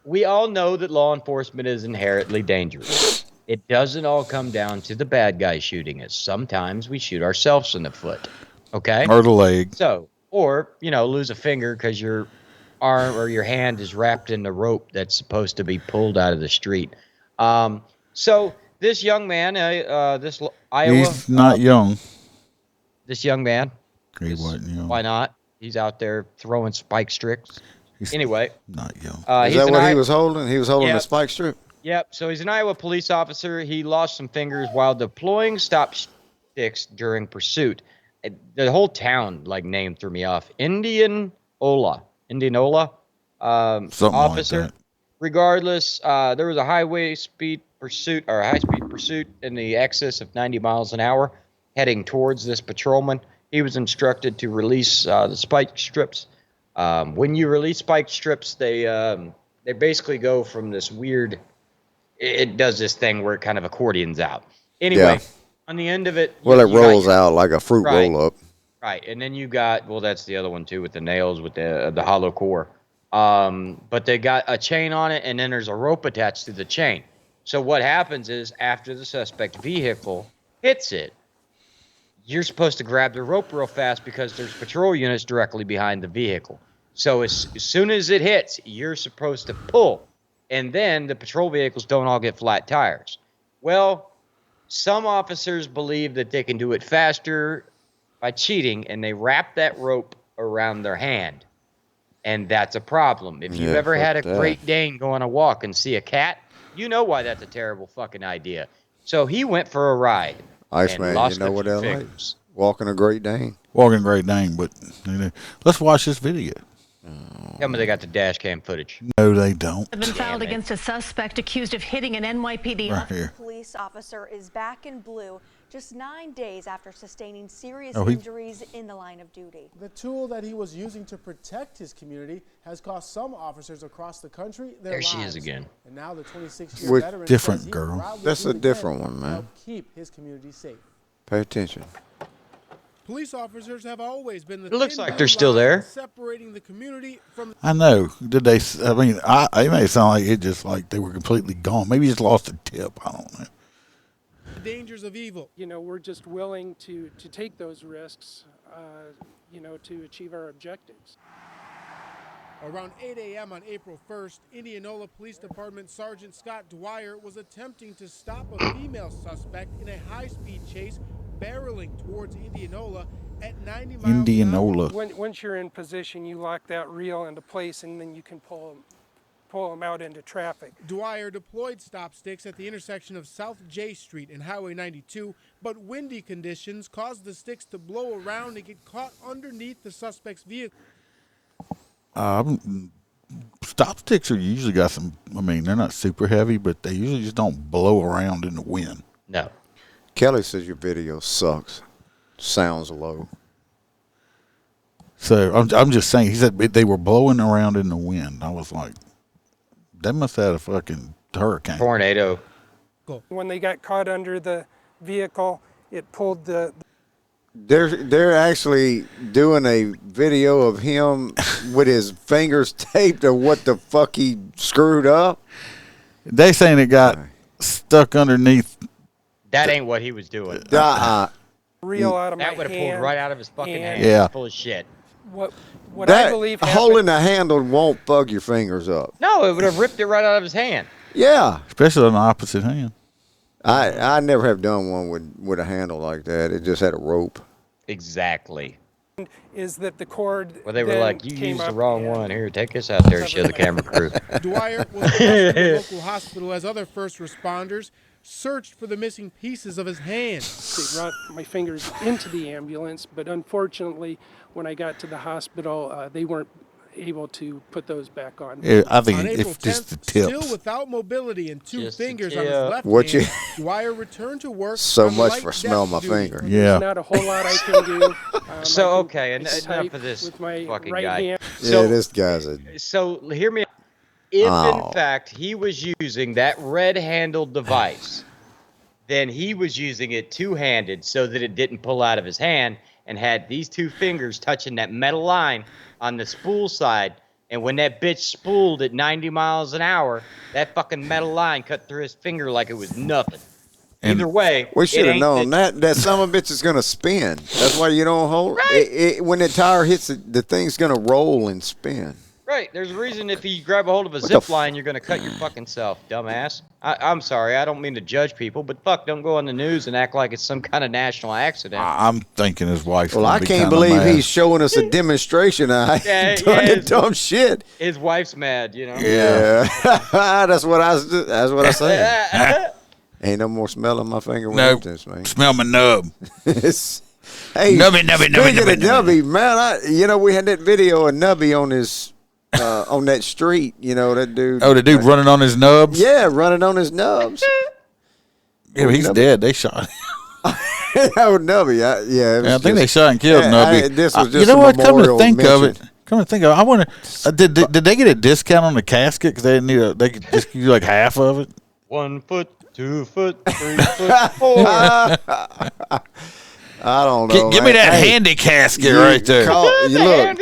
we all know that law enforcement is inherently dangerous. It doesn't all come down to the bad guy shooting us. Sometimes we shoot ourselves in the foot. Okay? Or the leg. So, or, lose a finger because your arm or your hand is wrapped in the rope that's supposed to be pulled out of the street. So this young man, Iowa. He's not young. This young man. He wasn't young. Why not? He's out there throwing spike strips. Anyway. Not young. Is that what he was holding? He was holding a spike strip? Yep. So he's an Iowa police officer. He lost some fingers while deploying stop sticks during pursuit. The whole town, name threw me off. Indianola Something officer. like that. Regardless, there was a high-speed pursuit in the excess of 90 miles an hour heading towards this patrolman. He was instructed to release the spike strips. When you release spike strips, they basically go from this weird. It does this thing where it kind of accordions out. Anyway, on the end of it, it rolls out like a fruit roll-up. Right, and then you got that's the other one too with the nails with the hollow core. But they got a chain on it, and then there's a rope attached to the chain. So what happens is after the suspect vehicle hits it, you're supposed to grab the rope real fast because there's patrol units directly behind the vehicle. So as soon as it hits, you're supposed to pull. And then the patrol vehicles don't all get flat tires. Well, some officers believe that they can do it faster by cheating, and they wrap that rope around their hand. And that's a problem. If you've ever had a Great Dane go on a walk and see a cat, you know why that's a terrible fucking idea. So he went for a ride. Iceman, you know what that like? Walking a Great Dane. Walking a Great Dane, but let's watch this video. Tell me they got the dash cam footage. No, they don't. Have been filed against a suspect accused of hitting an NYPD right here. Police officer is back in blue just 9 days after sustaining serious injuries in the line of duty. The tool that he was using to protect his community has cost some officers across the country their lives. There she is again. And now the 26-year veteran different says he girl. proudly That's do a it different again one, to man. help keep his community safe. Pay attention. Police officers have always been the It looks thin like they're blue still line there. separating the community from I know. Did they? I mean, it may sound like it just like they were completely gone. Maybe he just lost a tip. I don't know. the dangers of evil. We're just willing to take those risks, to achieve our objectives. Around 8 a.m. on April 1st, Indianola Police Department Sergeant Scott Dwyer was attempting to stop a female suspect in a high-speed chase barreling towards Indianola at 90 miles Indianola. an hour. Once you're in position, you lock that reel into place, and then you can pull them out into traffic. Dwyer deployed stop sticks at the intersection of South J Street and Highway 92, but windy conditions caused the sticks to blow around and get caught underneath the suspect's vehicle. Stop sticks are usually got some. I mean, they're not super heavy, but they usually just don't blow around in the wind. No. Kelly says your video sucks. Sounds low. So I'm just saying. He said they were blowing around in the wind. I was like, they must have had a fucking hurricane. Tornado. When they got caught under the vehicle, it pulled the. They're actually doing a video of him with his fingers taped to what the fuck he screwed up. They saying it got stuck underneath. That ain't what he was doing. Reel out of my hand. That would have pulled right out of his fucking hand. Yeah. Full of shit. What that I believe holding the handle won't bug your fingers up. No, it would have ripped it right out of his hand. Yeah. Especially on the opposite hand. I never have done one with a handle like that. It just had a rope. Exactly. is that the cord. Well, they were like, you came used the up wrong and- one. Here, take us out there and show the camera crew. Dwyer was rushed to the local hospital as other first responders searched for the missing pieces of his hand. They brought my fingers into the ambulance, but unfortunately, when I got to the hospital, they weren't able to put those back on. Yeah, I think On April if just the 10th, tips. still without mobility and two Just the fingers on his tip. left What hand, you- Dwyer returned to work. So on much light for desk smell my duty. finger. Yeah. There's not a whole lot I can do. So, I can okay, enough type of this with my fucking right guy. hand. So- Yeah, this guy's a. So hear me. if in fact he was using that red-handled device, then he was using it two-handed so that it didn't pull out of his hand and had these two fingers touching that metal line on the spool side. And when that bitch spooled at 90 miles an hour, that fucking metal line cut through his finger like it was nothing. Either way, we should have known that some of bitch is gonna spin. That's why you don't hold it. When the tire hits it, the thing's gonna roll and spin. Right. There's a reason if you grab a hold of a zip line, you're gonna cut your fucking self, dumbass. I'm sorry. I don't mean to judge people, but fuck, don't go on the news and act like it's some kind of national accident. I'm thinking his wife. Well, I can't believe he's showing us a demonstration of dumb shit. His wife's mad, you know. Yeah, that's what I say. Ain't no more smell on my finger. No, smell my nub. Hey, nubby, speaking of Nubby, man, we had that video of Nubby on his on that street. You know that dude. Oh, the dude running on his nubs. Yeah, running on his nubs. Yeah, but he's dead. They shot him. Oh, Nubby. I think they shot and killed Nubby. This was just you know what? Come to think mention. of it, I wonder, did they get a discount on the casket because they didn't need they could just give you like half of it? 1 foot, 2 foot, 3 foot, 4. I don't know. Give me that handy casket right there. Look,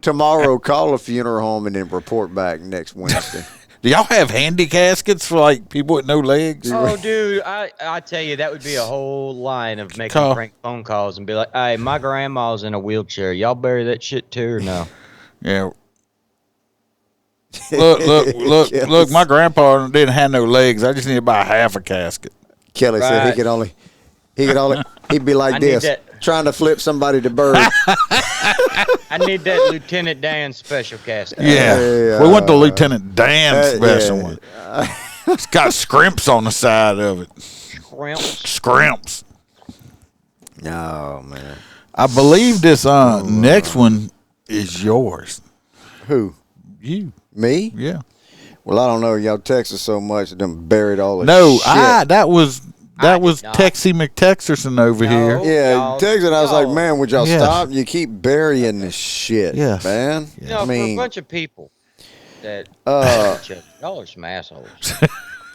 tomorrow, call a funeral home and then report back next Wednesday. Do y'all have handy caskets for like people with no legs? Oh, dude, I tell you, that would be a whole line of making prank phone calls and be like, "Hey, my grandma's in a wheelchair. Y'all bury that shit too or no?" Yeah. Look! My grandpa didn't have no legs. I just need to buy half a casket. Kelly said he'd be like this, trying to flip somebody to bird. I need that Lieutenant Dan special casket. Yeah, we want the Lieutenant Dan special one. It's got scrimps on the side of it. Scrimps. Oh man! I believe this next one is yours. Who? You. Me? Yeah. Well, I don't know. Y'all texted so much, them buried all the shit. That was Texie McTexerson over here. Yeah, texting. I was like, man, would y'all stop? You keep burying this shit, man. You know, for a bunch of people that y'all are some assholes.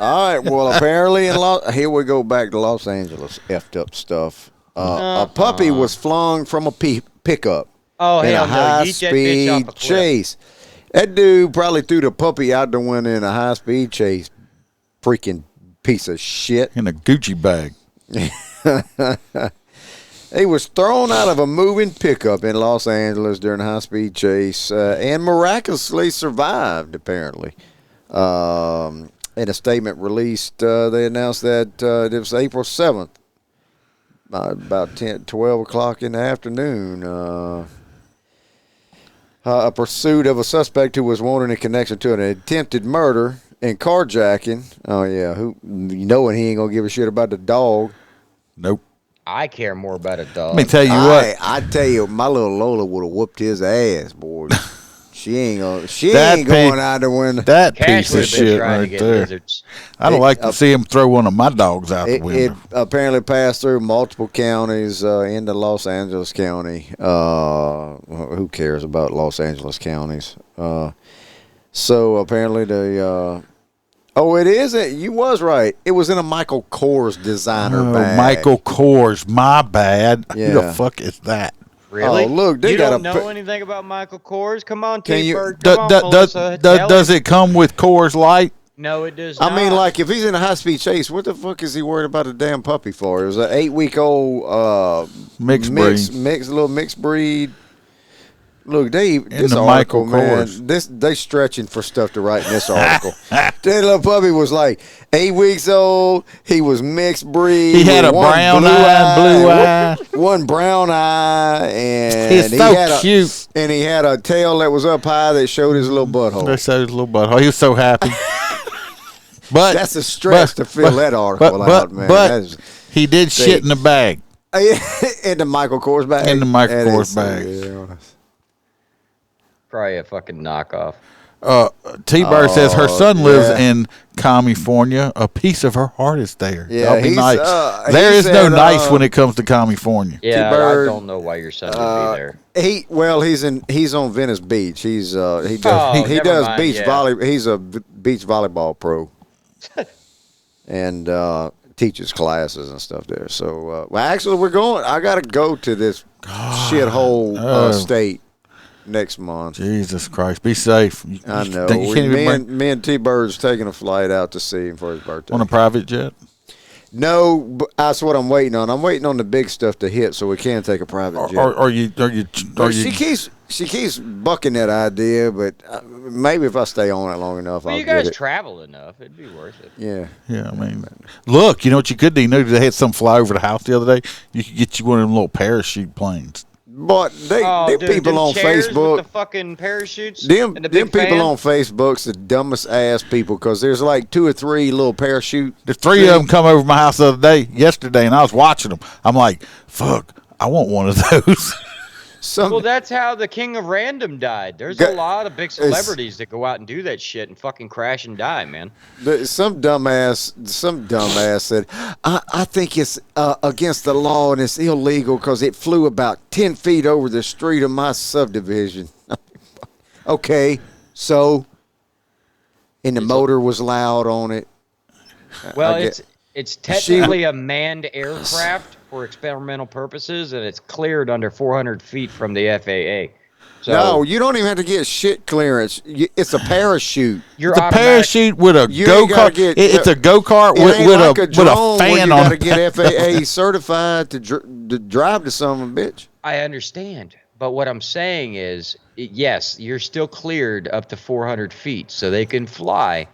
All right. Well, apparently here we go back to Los Angeles. Effed up stuff. A puppy was flung from a pickup. Oh, in hell a no. high-speed chase. That dude probably threw the puppy out the window in a high-speed chase. Freaking piece of shit. In a Gucci bag. He was thrown out of a moving pickup in Los Angeles during a high-speed chase and miraculously survived, apparently. In a statement released, they announced that it was April 7th, about 12 o'clock in the afternoon. A pursuit of a suspect who was wanted in connection to an attempted murder and carjacking. Oh, yeah. Knowing he ain't going to give a shit about the dog. Nope. I care more about a dog. Let me tell you what. I tell you, my little Lola would have whooped his ass, boy. She ain't going out the window. That piece of shit right there. Lizards. I don't like to see him throw one of my dogs out the window. It apparently passed through multiple counties into Los Angeles County. Who cares about Los Angeles counties? So apparently it is. You was right. It was in a Michael Kors designer bag. Michael Kors. My bad. Yeah. Who the fuck is that? Really? Oh, look, you don't know anything about Michael Kors? Come on, T-Bird. Does it come with Kors Light? No, it does not. I mean, like, if he's in a high-speed chase, what the fuck is he worried about a damn puppy for? It was an 8-week-old mixed breed. Look, this article, man, they stretching for stuff to write in this article. That little puppy was like 8 weeks old. He was mixed breed. He had a brown eye and blue eye. One brown eye, and he's so cute. And he had a tail that was up high that showed his little butthole. That showed his little butthole. He was so happy. But that's a stretch to fill that article out, man. But he did shit in the bag. In the Michael Kors bag. In the Michael Kors bag. Probably a fucking knockoff. T-Bird says her son lives in California. A piece of her heart is there. Yeah, That'll be nice. There is no nice when it comes to California. Yeah, T-Bird, I don't know why your son would be there. He's on Venice Beach. He does beach volley. He's a beach volleyball pro, and teaches classes and stuff there. So, actually, I got to go to this shithole state next month. Jesus Christ, be safe. I know. Me and T-Bird's taking a flight out to see him for his birthday. On a private jet? No, but that's what I'm waiting on. I'm waiting on the big stuff to hit so we can take a private jet. She keeps bucking that idea, but maybe if I stay on it long enough, I'll you get it. guys travel enough, it'd be worth it. Yeah. Yeah, I mean, look, you know what you could do? You know, they had some fly over the house the other day? You could get you one of them little parachute planes. But people on Facebook, with the fucking parachutes. Them and the big people fan? on Facebook's the dumbest ass people because there's like 2 or 3 little parachute. There's 3 of them come over my house yesterday, and I was watching them. I'm like, fuck, I want one of those. Well, that's how the King of Random died. There's a lot of big celebrities that go out and do that shit and fucking crash and die, man. Some dumbass said, I think it's against the law and it's illegal because it flew about 10 feet over the street of my subdivision. Okay, so, and the motor was loud on it. Well, it's technically a manned aircraft for experimental purposes, and it's cleared under 400 feet from the FAA. So no, you don't even have to get shit clearance. It's a parachute. It's a parachute with a go-kart. It's a go-kart with a fan on it. You got to get FAA certified to drive to some bitch. I understand. But what I'm saying is, yes, you're still cleared up to 400 feet, so they can fly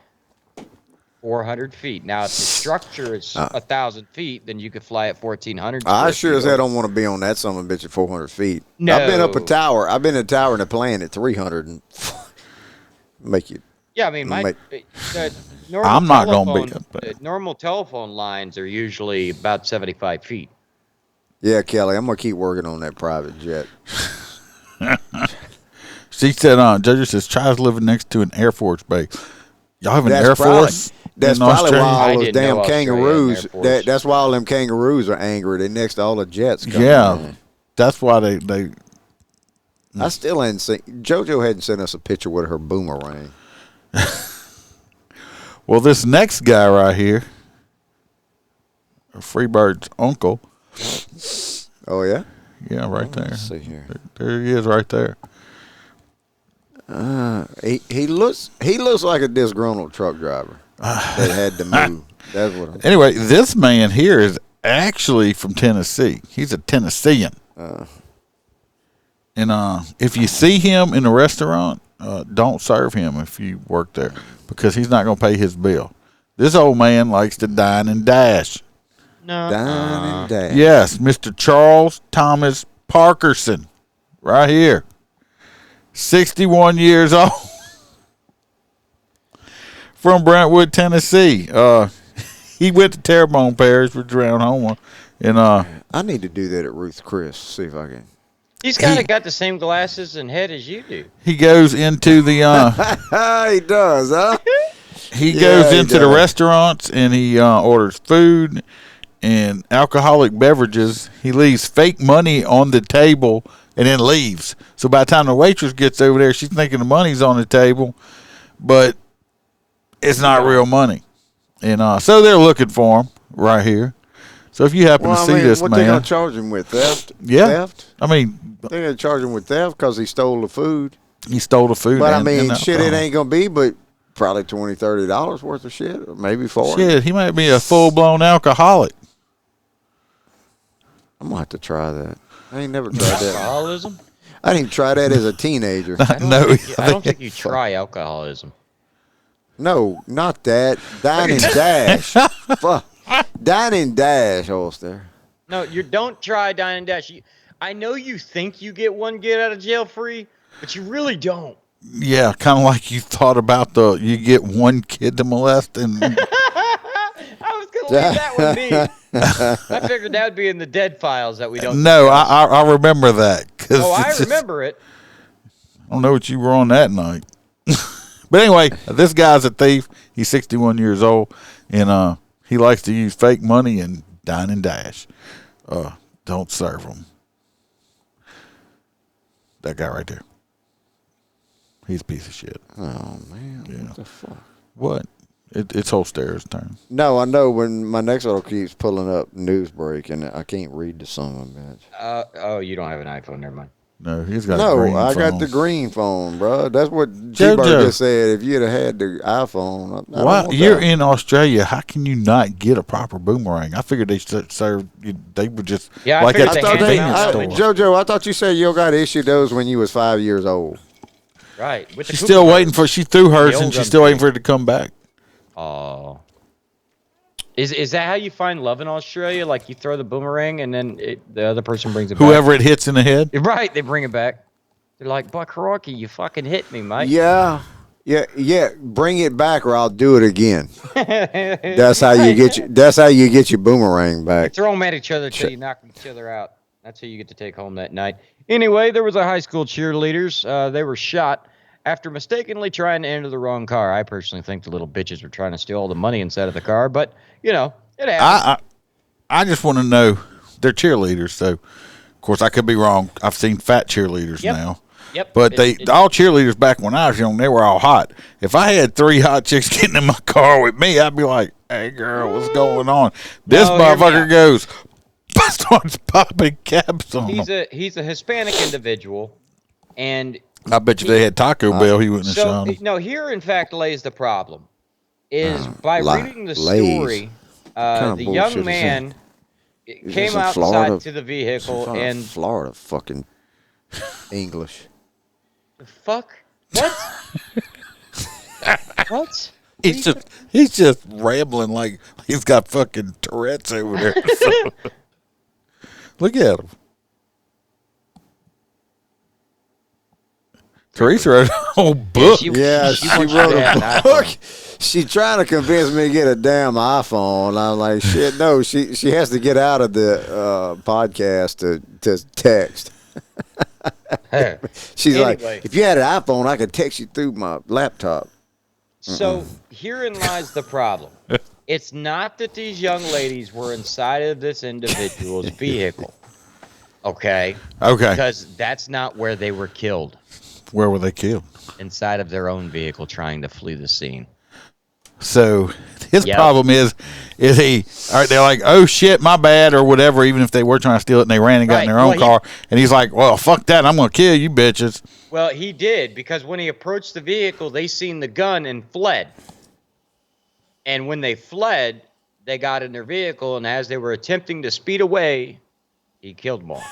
400 feet. Now, if the structure is 1,000 feet, then you could fly at 1,400. I sure as hell don't want to be on that son of a bitch at 400 feet. No. I've been up a tower. I've been in a tower and a plane at 300 and make you. Yeah, I mean, I'm not going to be. Normal telephone lines are usually about 75 feet. Yeah, Kelly, I'm going to keep working on that private jet. She said, Judge says, tries living next to an Air Force base. Y'all have an Air Force? That's probably why all those damn kangaroos. That's why all them kangaroos are angry. They next to all the jets. That's why they. I still hadn't seen. JoJo hadn't sent us a picture with her boomerang. Well, this next guy right here, Freebird's uncle. Oh yeah. Yeah, right there. Let's see here. There he is, right there. He looks like a disgruntled truck driver that had to move. That's what. Anyway, this man here is actually from Tennessee. He's a Tennessean. And if you see him in a restaurant, don't serve him if you work there because he's not going to pay his bill. This old man likes to dine and dash. No. Dine and dash. Yes, Mr. Charles Thomas Parkerson, right here. 61 years old. From Brentwood, Tennessee. He went to Terrebonne Parish, which is around home. And I need to do that at Ruth Chris. See if I can. He's kind of got the same glasses and head as you do. He goes into the. He does, huh? He goes into the restaurants and he orders food and alcoholic beverages. He leaves fake money on the table and then leaves. So by the time the waitress gets over there, she's thinking the money's on the table, but it's not real money. And so they're looking for him right here. So if you happen to see this what man. What they going to charge him with? Theft? Yeah. Theft? I mean. They're going to charge him with theft because he stole the food. He stole the food. But I mean, shit, it ain't going to be but probably $20, $30 worth of shit, or maybe $40. Shit, he might be a full-blown alcoholic. I'm going to have to try that. I ain't never tried that. Alcoholism? I didn't even try that as a teenager. I don't think you try alcoholism. No, not that. Dine and dash. Fuck. Dine and dash, Holster. No, you don't try dine and dash. I know you think you get out of jail free, but you really don't. Yeah, kind of like you thought about you get one kid to molest and. I was going to leave that one be. I figured that would be in the dead files that we don't. No, I remember that. I remember it. I don't know what you were on that night. But anyway, this guy's a thief. He's 61 years old, and he likes to use fake money and dine and dash. Don't serve him. That guy right there. He's a piece of shit. Oh, man. Yeah. What the fuck? What? It's Holstera's turn. No, I know when my next auto keeps pulling up news break, and I can't read the son of a bitch. Oh, you don't have an iPhone. Never mind. No, he's got a No, green I phone. got the green phone, bro. That's what JoJo. G-Bird just said. If you'd have had the iPhone, I don't Why want you're that. in Australia? How can you not get a proper boomerang? I figured they serve. They would just Yeah, I like figured at they the had convenience them store. out. JoJo, I thought you said you got issued those when you was 5 years old. Right. With the She's Cooper still bird. waiting for. She threw hers, The and old she's still waiting M3. for it to come back. Oh. Is that how you find love in Australia? Like you throw the boomerang and then the other person brings it Whoever it hits in the head. back? Right, they bring it back. They're like, "Buck Rocky, you fucking hit me, mate." Yeah. Bring it back, or I'll do it again. That's how you get you. That's how you get your boomerang back. Throw them at each other till you knock each other out. That's who you get to take home that night. Anyway, there was a high school cheerleaders. They were shot after mistakenly trying to enter the wrong car. I personally think the little bitches were trying to steal all the money inside of the car, but it happens. I just want to know. They're cheerleaders, so of course I could be wrong. I've seen fat cheerleaders now. Yep. But all cheerleaders back when I was young, they were all hot. If I had 3 hot chicks getting in my car with me, I'd be like, "Hey, girl, what's going on?" This motherfucker goes, starts popping caps on them. He's a Hispanic individual, and I bet you they had Taco Bell, he wouldn't have shot him. No, here in fact lays the problem. Is by reading the Lays. story, Kind of the bullshit young is man Is came this in outside Florida? to the vehicle and Florida fucking English. the fuck what? What? He's just rambling like he's got fucking Tourette's over there. Look at him. Teresa wrote a whole book. she She wants wrote you to have a an book. iPhone. She's trying to convince me to get a damn iPhone. I'm like, shit, no. She has to get out of the podcast to text. She's Anyway. like, if you had an iPhone, I could text you through my laptop. So herein lies the problem. It's not that these young ladies were inside of this individual's vehicle. Okay? Okay. Because that's not where they were killed. Where were they killed? Inside of their own vehicle trying to flee the scene. So his Yep. problem is he, all right, they're like, oh shit, my bad, or whatever, even if they were trying to steal it and they ran and got in their own car. And he's like, well, fuck that, I'm going to kill you bitches. Well, he did, because when he approached the vehicle, they seen the gun and fled. And when they fled, they got in their vehicle, and as they were attempting to speed away, he killed them all.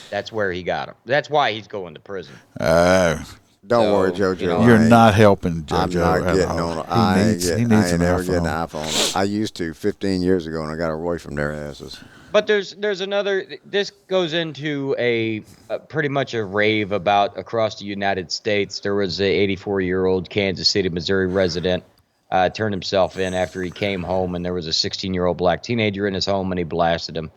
That's where he got him. That's why he's going to prison. Don't worry, JoJo. you know, You're not helping JoJo. I'm not at getting all. on. I ain't an never getting iPhone. an iPhone. I used to 15 years ago, and I got away from their asses. But there's another. This goes into a pretty much a rave about across the United States. There was a 84-year-old Kansas City, Missouri resident turned himself in after he came home, and there was a 16-year-old black teenager in his home, and he blasted him.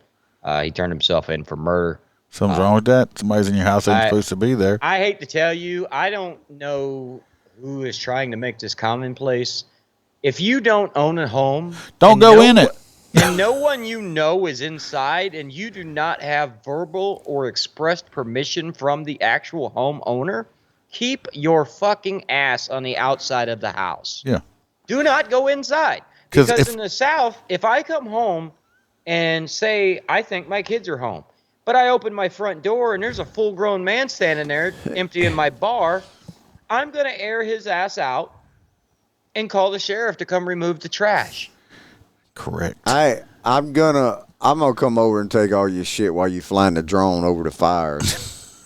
He turned himself in for murder. Something's wrong with that. Somebody's in your house ain't supposed to be there. I hate to tell you, I don't know who is trying to make this commonplace. If you don't own a home, Don't go in it. and no one you know is inside, and you do not have verbal or expressed permission from the actual homeowner, keep your fucking ass on the outside of the house. Yeah. Do not go inside. 'Cause Because if- in the South, if I come home and say, I think my kids are home, but I open my front door and there's a full-grown man standing there emptying my bar, I'm going to air his ass out and call the sheriff to come remove the trash. Correct. I'm gonna come over and take all your shit while you flying the drone over the fires.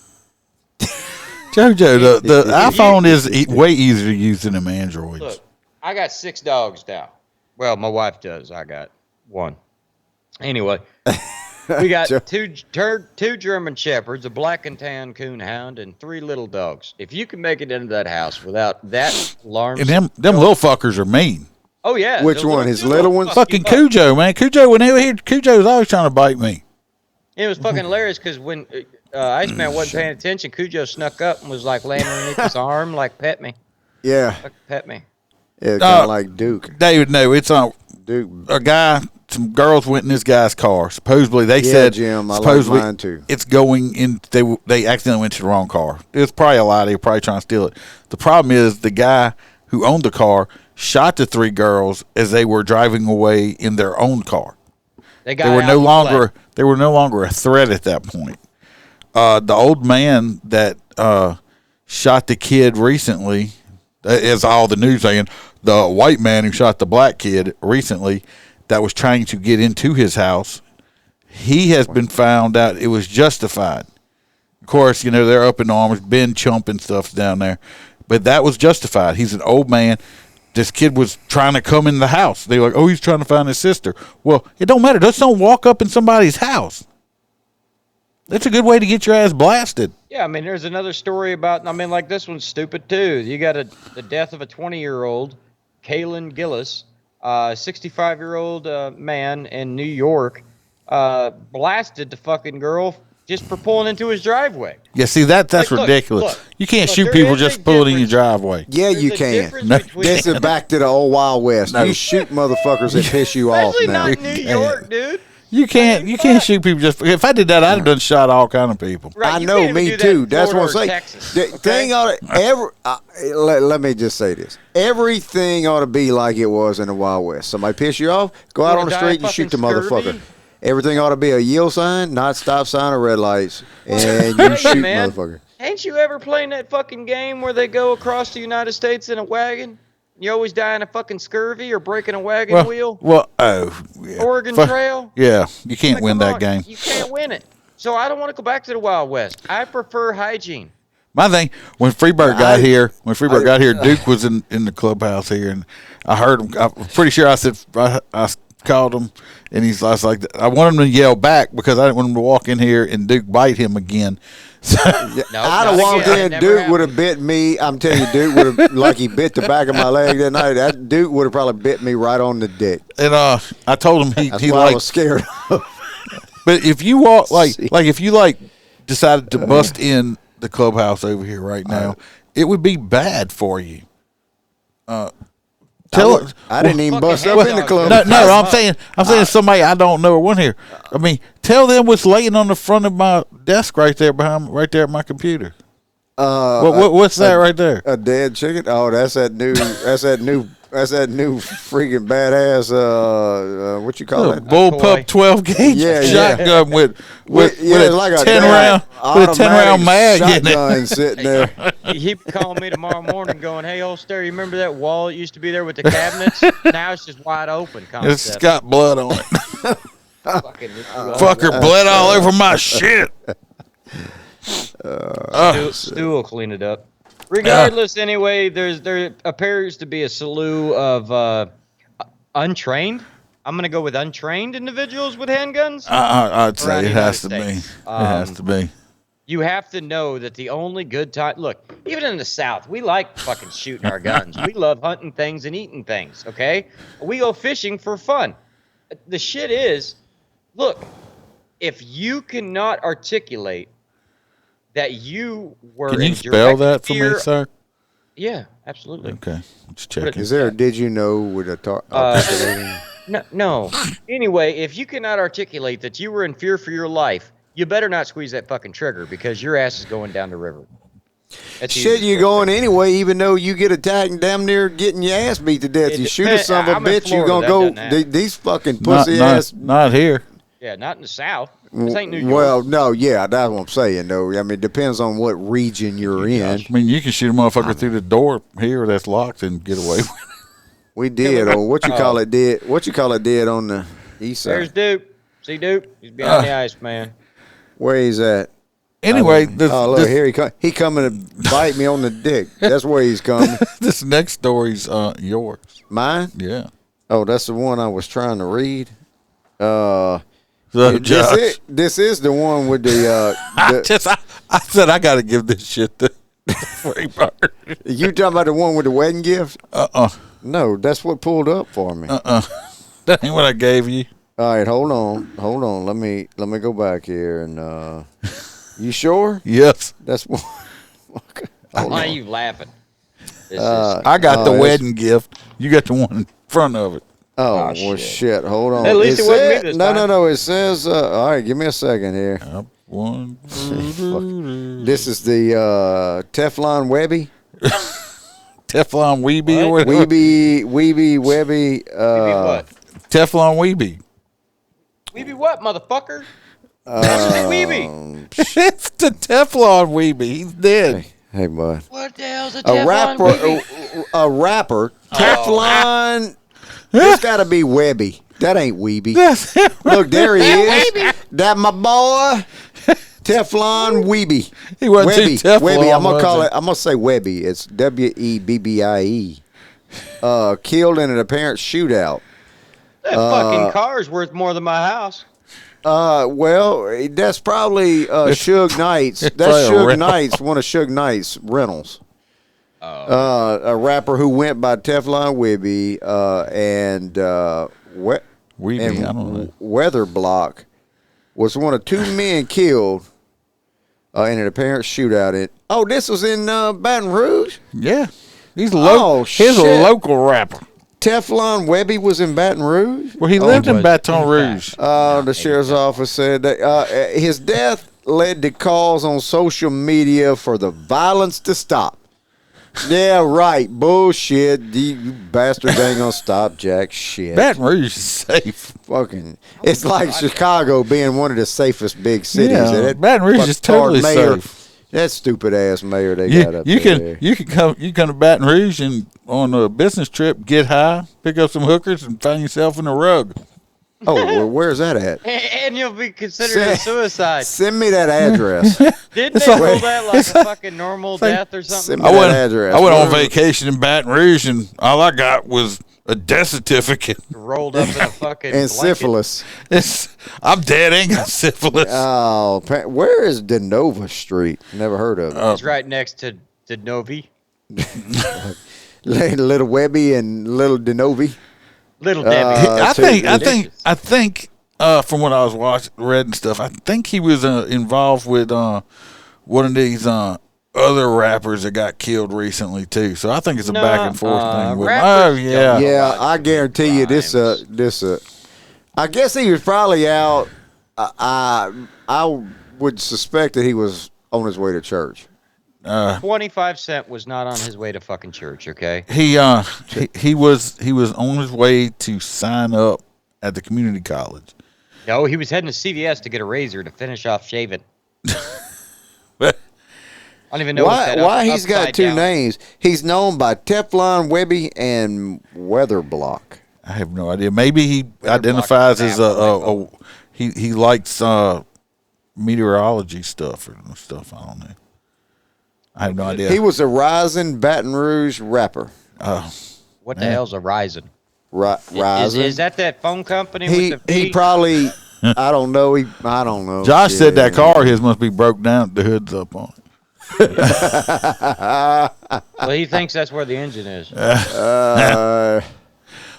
JoJo, the iPhone is way easier to use than them Androids. Look, I got 6 dogs now. Well, my wife does. I got 1. Anyway, we got two German Shepherds, a black and tan coonhound, and 3 little dogs. If you can make it into that house without that alarm... And them little fuckers are mean. Oh, yeah. Which one? His little ones? Fucking Cujo, man. Cujo, when they were here, Cujo was always trying to bite me. It was fucking hilarious because when Iceman wasn't paying attention, Cujo snuck up and was like laying underneath his arm, like, pet me. Yeah. Pet me. Yeah, kind of like Duke. David, no, it's on Duke. a guy. Some girls went in this guy's car. Supposedly, they Yeah, said Jim, I like supposedly mine too. it's going in. They accidentally went to the wrong car. It was probably a lie. They were probably trying to steal it. The problem is the guy who owned the car shot the 3 girls as they were driving away in their own car. They were no longer a threat at that point. The old man that shot the kid recently, as all the news saying, the white man who shot the black kid recently that was trying to get into his house, he has been found out it was justified. Of course, they're up in arms, Ben Chump and stuff down there, but that was justified. He's an old man. This kid was trying to come in the house. They were like, oh, he's trying to find his sister. Well, it don't matter. Just don't walk up in somebody's house. That's a good way to get your ass blasted. Yeah, I mean, there's another story about, like this one's stupid too. You got the death of a 20-year-old, Kalen Gillis, 65-year-old man in New York, blasted the fucking girl just for pulling into his driveway. Yeah, see, that's ridiculous. You can't shoot people just pulling in your driveway. Yeah, you can. This is back to the old Wild West. No. You shoot motherfuckers that piss you off now. Especially not New York, dude. You can't shoot people just. If I did that, I'd have done shot all kind of people. Right, I know, me too. That's what I'm saying. The thing ought to let me just say this: everything ought to be like it was in the Wild West. Somebody piss you off, go out on the street and shoot the motherfucker. Everything ought to be a yield sign, not stop sign or red lights, and you shoot motherfucker. Ain't you ever playing that fucking game where they go across the United States in a wagon? You always die in a fucking scurvy or breaking a wagon wheel? Well, yeah. Oregon Trail? Yeah, you can't win that game. You can't win it. So I don't want to go back to the Wild West. I prefer hygiene. My thing, when Freebird got here, Duke was in the clubhouse here, and I heard him. I'm pretty sure I called him, and I was like, I want him to yell back because I didn't want him to walk in here and Duke bite him again. So, I'd have walked in, Duke would have bit me. I'm telling you, Duke would have, like he bit the back of my leg that night. That Duke would have probably bit me right on the dick. And I told him I was scared of. But if you walk if you decided to bust in the clubhouse over here right now, it would be bad for you. I didn't even bust up in the club. No, I'm saying somebody I don't know or one here. I mean, tell them what's laying on the front of my desk right there at my computer. What's that right there? A dead chicken? Oh, that's that new freaking badass. What you call it? Bullpup 12 gauge shotgun with a like a 10-round mag shotgun sitting there. He called me tomorrow morning going, "Hey, old Stare, you remember that wall that used to be there with the cabinets? Now it's just wide open." Concept. It's got blood on it. Fucker bled all over my shit. Stu will clean it up. Regardless, anyway, there appears to be a slew of untrained. I'm going to go with untrained individuals with handguns. I'd say it has to be. It has to be. You have to know that the only good time... Look, even in the South, we like fucking shooting our guns. We love hunting things and eating things, okay? We go fishing for fun. The shit is, look, if you cannot articulate that you were Can you spell that for fear, me, sir? Yeah, absolutely. Okay, just checking. Is there a did you know with a No. Anyway, if you cannot articulate that you were in fear for your life, you better not squeeze that fucking trigger because your ass is going down the river. Shit, you going anyway, even though you get attacked and damn near getting your ass beat to death. You shoot a son of a bitch, you gonna go. These fucking pussy ass. Not here. Yeah, not in the South. This ain't New York. Well, no, yeah, that's what I'm saying, though. I mean, it depends on what region you're in. I mean, you can shoot a motherfucker through the door here that's locked and get away with it. We did, or what you call it did on the east side. There's Duke. See Duke? He's behind the Iceman. Where he's at? Anyway, look, here he coming to bite me on the dick. That's where he's coming. This next story's yours. Mine? Yeah. Oh, that's the one I was trying to read. This is the one with the. I said I got to give this shit to Freebird. You talking about the one with the wedding gift? No, that's what pulled up for me. That ain't what I gave you. All right, hold on. Let me go back here and. You sure? Yes. That's what. Why are you laughing? I got the wedding gift. You got the one in front of it. Oh, well, shit. Hold on. At least it wasn't me this time. No. It says, all right, give me a second here. One. This is the Teflon Webbie. Teflon Webbie or whatever. Webbie. Webbie what? Teflon Webbie. Webbie what, motherfucker? Webbie. It's the Teflon Webbie. He's dead. Hey, bud. What the hell's a Teflon Webbie? A rapper. Teflon. This got to be Webbie. That ain't Webbie. Look, there he is. That my boy. Teflon Webbie. He wasn't too Teflon. Webbie. I'm gonna call it. I'm gonna say Webbie. It's Webbie. Killed in an apparent shootout. That fucking car's worth more than my house. Well, that's probably Suge Knight's. That's Suge Knight's, one of Suge Knight's rentals. A rapper who went by Teflon Webbie and Webbie, I don't know. Weatherblock was one of two men killed in an apparent shootout. This was in Baton Rouge? Yeah. He's a local rapper. Teflon Webbie was in Baton Rouge? Well, he lived in Baton Rouge. The sheriff's office said that his death led to calls on social media for the violence to stop. Yeah, right. Bullshit. You bastards ain't gonna stop jack shit. Baton Rouge is safe. Fucking. It's like Chicago being one of the safest big cities. Yeah, Baton Rouge is totally safe. That stupid ass mayor they got up there. You can come to Baton Rouge and on a business trip, get high, pick up some hookers, and find yourself in a rug. Oh, well, where's that at? And you'll be considered a suicide. Send me that address. Didn't they rule that like a fucking normal death or something? Send me that address. I went on vacation in Baton Rouge, and all I got was a death certificate. Rolled up in a fucking and blanket. syphilis. I'm dead, ain't got syphilis. Oh, where is Denova Street? Never heard of it. It's right next to Novi. Little Webbie and Little Denovi. Little Debbie. I think from what I was read and stuff, I think he was involved with one of these other rappers that got killed recently too. So I think it's a back and forth thing. Yeah, I guarantee you this. I guess he was probably out. I would suspect that he was on his way to church. 25 Cent was not on his way to fucking church. Okay. He was on his way to sign up at the community college. No, he was heading to CVS to get a razor to finish off shaving. I don't even know why he's got two names. He's known by Teflon Webbie and Weatherblock. I have no idea. Maybe he identifies as he likes meteorology stuff or stuff. I don't know. I have no idea. He was a rising Baton Rouge rapper. What the hell's a rising? Rising. Is that phone company? He probably. I don't know. I don't know. Josh said that car of his must be broke down. The hood's up on it. Well, he thinks that's where the engine is. But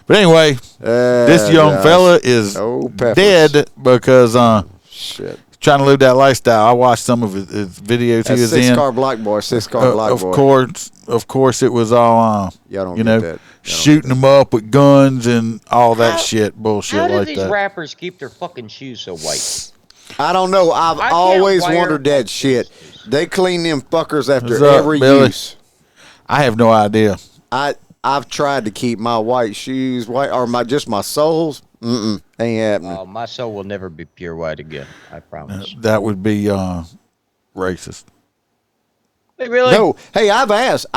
anyway, this young fella is dead because shit. Trying to live that lifestyle. I watched some of his videos he was in. Six-car black boy. Of course, it was all shooting them up with guns and all that bullshit like that. How do these rappers keep their fucking shoes so white? I don't know. I've always wondered that shit. They clean them fuckers after every use. I have no idea. I've tried to keep my white shoes white, or my soles. Ain't happening. Oh, my soul will never be pure white again. I promise. That would be racist. Hey, really? No. Hey, I've asked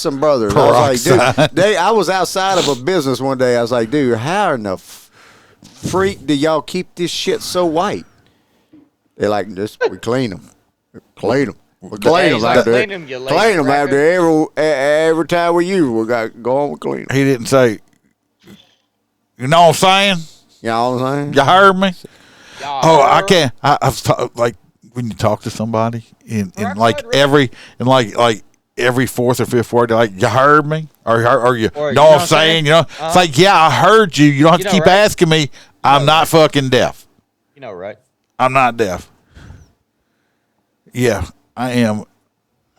some brothers. I was like, dude, I was outside of a business one day. I was like, dude, how in the freak do y'all keep this shit so white? They're like, we clean them. Clean them. We clean them after every time we use them. We got to go on and clean them. He didn't say, you know what I'm saying? You know what I'm saying? You heard me? I can't. I've like when you talk to somebody in like every fourth or fifth word, they're like, you heard me? Or you know what I'm saying? You know, it's like, yeah, I heard you. You don't have to keep asking me. I'm not fucking deaf. You know, right? I'm not deaf. Yeah, I am.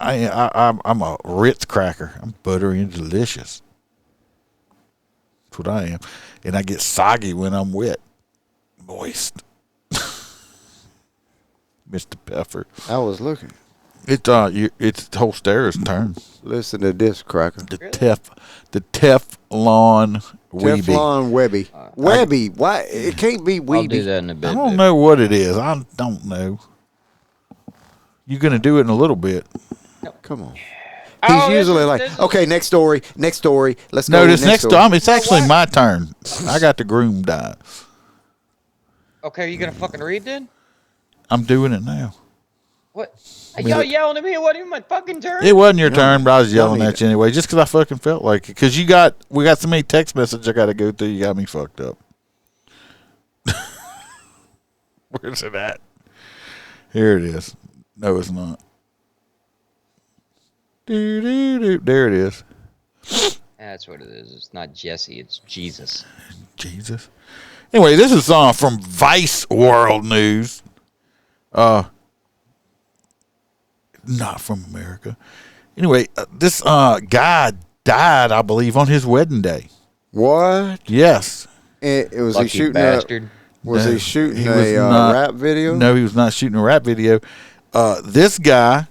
I'm a Ritz cracker. I'm buttery and delicious. That's what I am. And I get soggy when I'm wet. Moist. Mr. Pepper. I was looking. It's Holstera's turn. Listen to this, cracker. The Teflon Webbie. Teflon Webbie. Webbie. Why? It can't be Webbie. I'll do that in a bit. I don't know what it is. I don't know. You're going to do it in a little bit. Come on. He's usually okay, next story. Let's go. No, this next time, it's actually my turn. I got the groom die. Okay, are you going to fucking read then? I'm doing it now. What? Y'all yelling at me? It wasn't even my fucking turn. It wasn't your turn, but I was yelling at you anyway, just because I fucking felt like it. Because we got so many text messages I got to go through. You got me fucked up. Where's it at? Here it is. No, it's not. There it is. That's what it is. It's not Jesse. It's Jesus. Jesus. Anyway, this is from Vice World News. Not from America. Anyway, this guy died, I believe, on his wedding day. What? Yes. Was Lucky he shooting bastard. he shooting a rap video? No, he was not shooting a rap video. This guy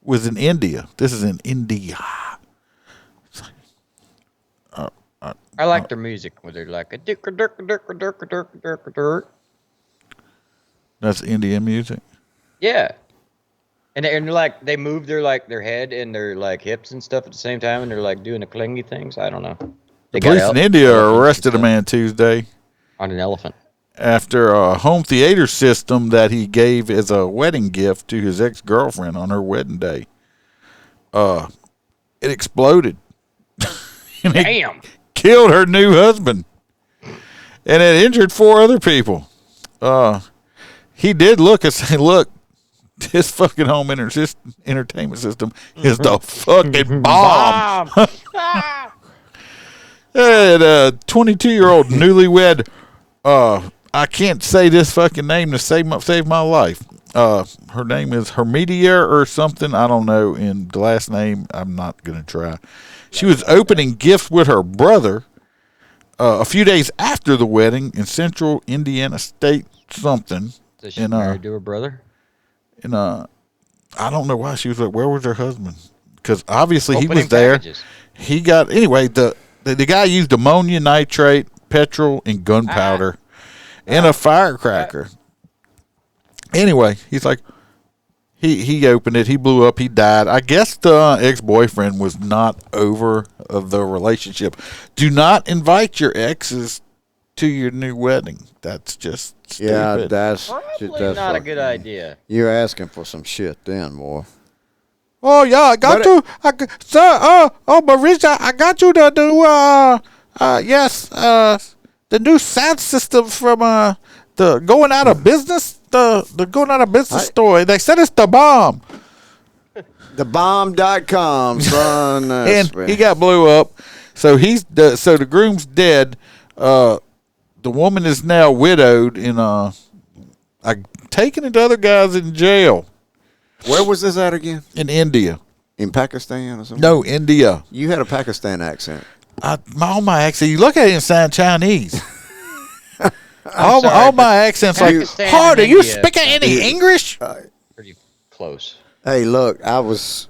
was in India. This is in India. I like their music where they're like a dick. That's Indian music. Yeah. And they're like, they move their head and their like hips and stuff at the same time, and they're like doing the clingy things. I don't know. The police in India arrested a man Tuesday on an elephant after a home theater system that he gave as a wedding gift to his ex-girlfriend on her wedding day. It exploded. Damn. Killed her new husband, and it injured 4 other people. He did look and say, "Look, this fucking home entertainment system is the fucking bomb." And a 22-year-old newlywed, I can't say this fucking name to save my life. Her name is Hermedia or something. I don't know. And the last name, I'm not going to try. She was opening gifts with her brother a few days after the wedding in central Indiana State something. So she married to her brother? And I don't know why she was like, where was her husband? Because obviously Opening he was there. packages. He got, anyway, the guy used ammonia nitrate, petrol, and gunpowder, and a firecracker. Anyway, he's like, he opened it, he blew up, he died. I guess the ex-boyfriend was not over the relationship. Do not invite your exes to your new wedding. That's just stupid. Yeah, that's not a good idea. You're asking for some shit then, boy. Oh yeah, I got you, sir. Marisa, I got you the new sound system from the going out of business, the going out of business store. They said it's the bomb. Thebomb.com, son. And he got blew up. So the groom's dead. The woman is now widowed and taking it to other guys in jail. Where was this at again? In India. In Pakistan or something? No, India. You had a Pakistan accent. All my accent. You look at it and sound Chinese. all my accents Pakistan like, hard, are you India. speaking any English? Pretty close. Hey, look, I was,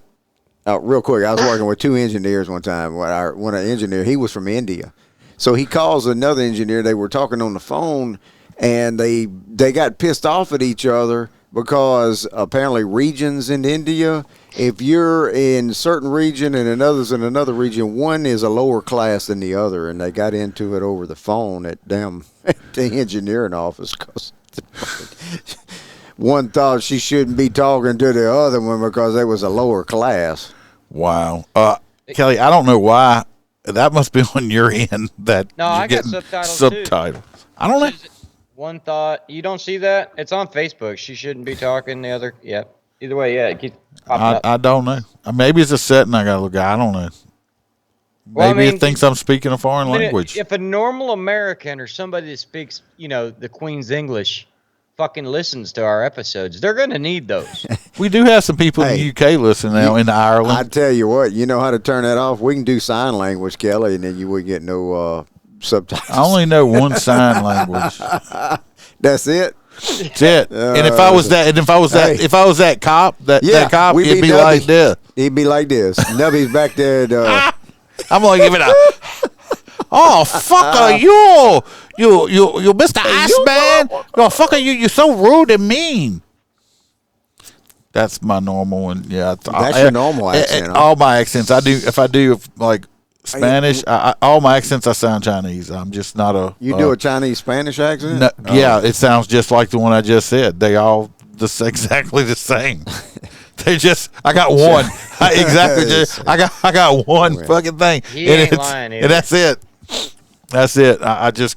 real quick, I was working with 2 engineers one time. One engineer, he was from India. So he calls another engineer. They were talking on the phone, and they got pissed off at each other because apparently regions in India, if you're in a certain region and another's in another region, one is a lower class than the other, and they got into it over the phone at the engineering office because one thought she shouldn't be talking to the other one because they was a lower class. Wow. Kelly, I don't know why. That must be on your end that No, you're I got getting subtitles too. I don't know. One thought. You don't see that? It's on Facebook. She shouldn't be talking. The other. Yeah. Either way, yeah. It keeps popping up. I don't know. Maybe it's a setting I got to look at. I don't know. Well, Maybe it thinks I'm speaking a foreign language. If a normal American or somebody that speaks, the Queen's English fucking listens to our episodes. They're gonna need those. We do have some people in the UK listening now, in Ireland. I tell you what, you know how to turn that off? We can do sign language, Kelly, and then you would get no subtitles. I only know one sign language. That's it. That's it. And if I was that cop, that cop, we'd it'd be Nubby. like this. He'd be like this. Nubby's back there. I'm gonna give it a. Oh, fucker, you Mr. Iceman. Oh, fucker, you're so rude and mean. That's my normal one. Yeah, that's your normal accent. Huh? All my accents. If I do like Spanish, all my accents I sound Chinese. I'm just not a. You do a Chinese Spanish accent? No, yeah, it sounds just like the one I just said. They all exactly the same. They just. I got one. I got one fucking thing, He ain't lying either. and that's it. That's it. I just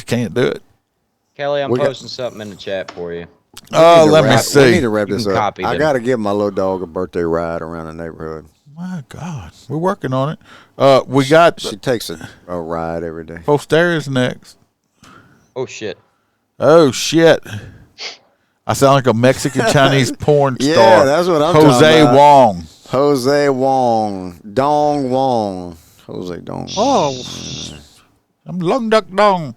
can't do it. Kelly, I'm posting something in the chat for you. Let me see. We need to wrap this up. I them. got to give my little dog a birthday ride around the neighborhood. My God, we're working on it. We got. She takes a ride every day. Posterior's next. Oh shit. Oh shit. I sound like a Mexican Chinese porn star. Yeah, that's what I'm talking about. Wong. Jose Wong. Dong Wong. Jose Dong. Oh, I'm Lung Duck Dong.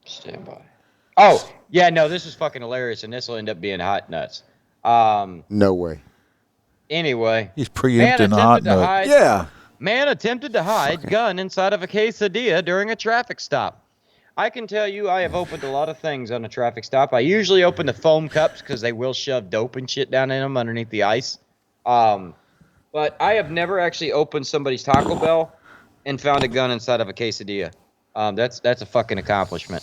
Stand by. Oh, yeah, no, this is fucking hilarious, and this will end up being hot nuts. No way. Anyway. He's preempting a hot nut. Yeah. Man attempted to hide gun inside of a quesadilla during a traffic stop. I can tell you I have opened a lot of things on a traffic stop. I usually open the foam cups because they will shove dope and shit down in them underneath the ice. But I have never actually opened somebody's Taco Bell and found a gun inside of a quesadilla. That's a fucking accomplishment.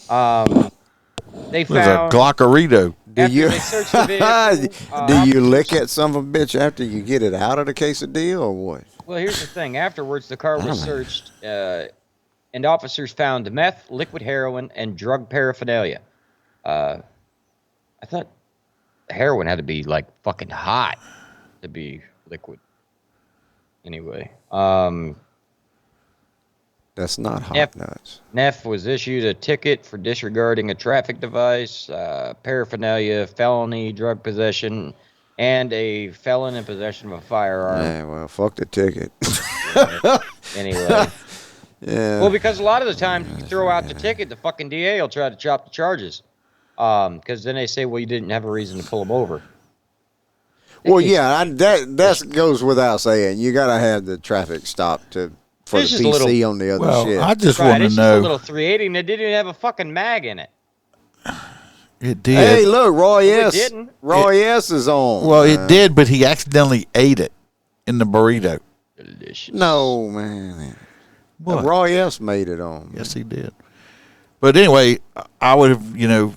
They found a Glockerito. They searched the vehicle, do you lick at some of a bitch after you get it out of the quesadilla or what? Well, here's the thing. Afterwards, the car was searched, and officers found meth, liquid heroin, and drug paraphernalia. I thought heroin had to be like fucking hot to be liquid. Anyway, that's not hot nuts. Neff was issued a ticket for disregarding a traffic device, paraphernalia, felony, drug possession, and a felon in possession of a firearm. Yeah, well, fuck the ticket. Anyway. Yeah. Well, because a lot of the time you throw out the ticket, the fucking DA will try to drop the charges. Because then they say, well, you didn't have a reason to pull them over. Well, yeah, that goes without saying. You got to have the traffic stop for the PC on the other shit. I just want to know. It's just a little 380, and it didn't even have a fucking mag in it. It did. Hey, look, Roy S. didn't. Roy S. is on. Well, it did, but he accidentally ate it in the burrito. Delicious. No, man. What? Roy S. made it on. Yes, he did. But anyway, I would have,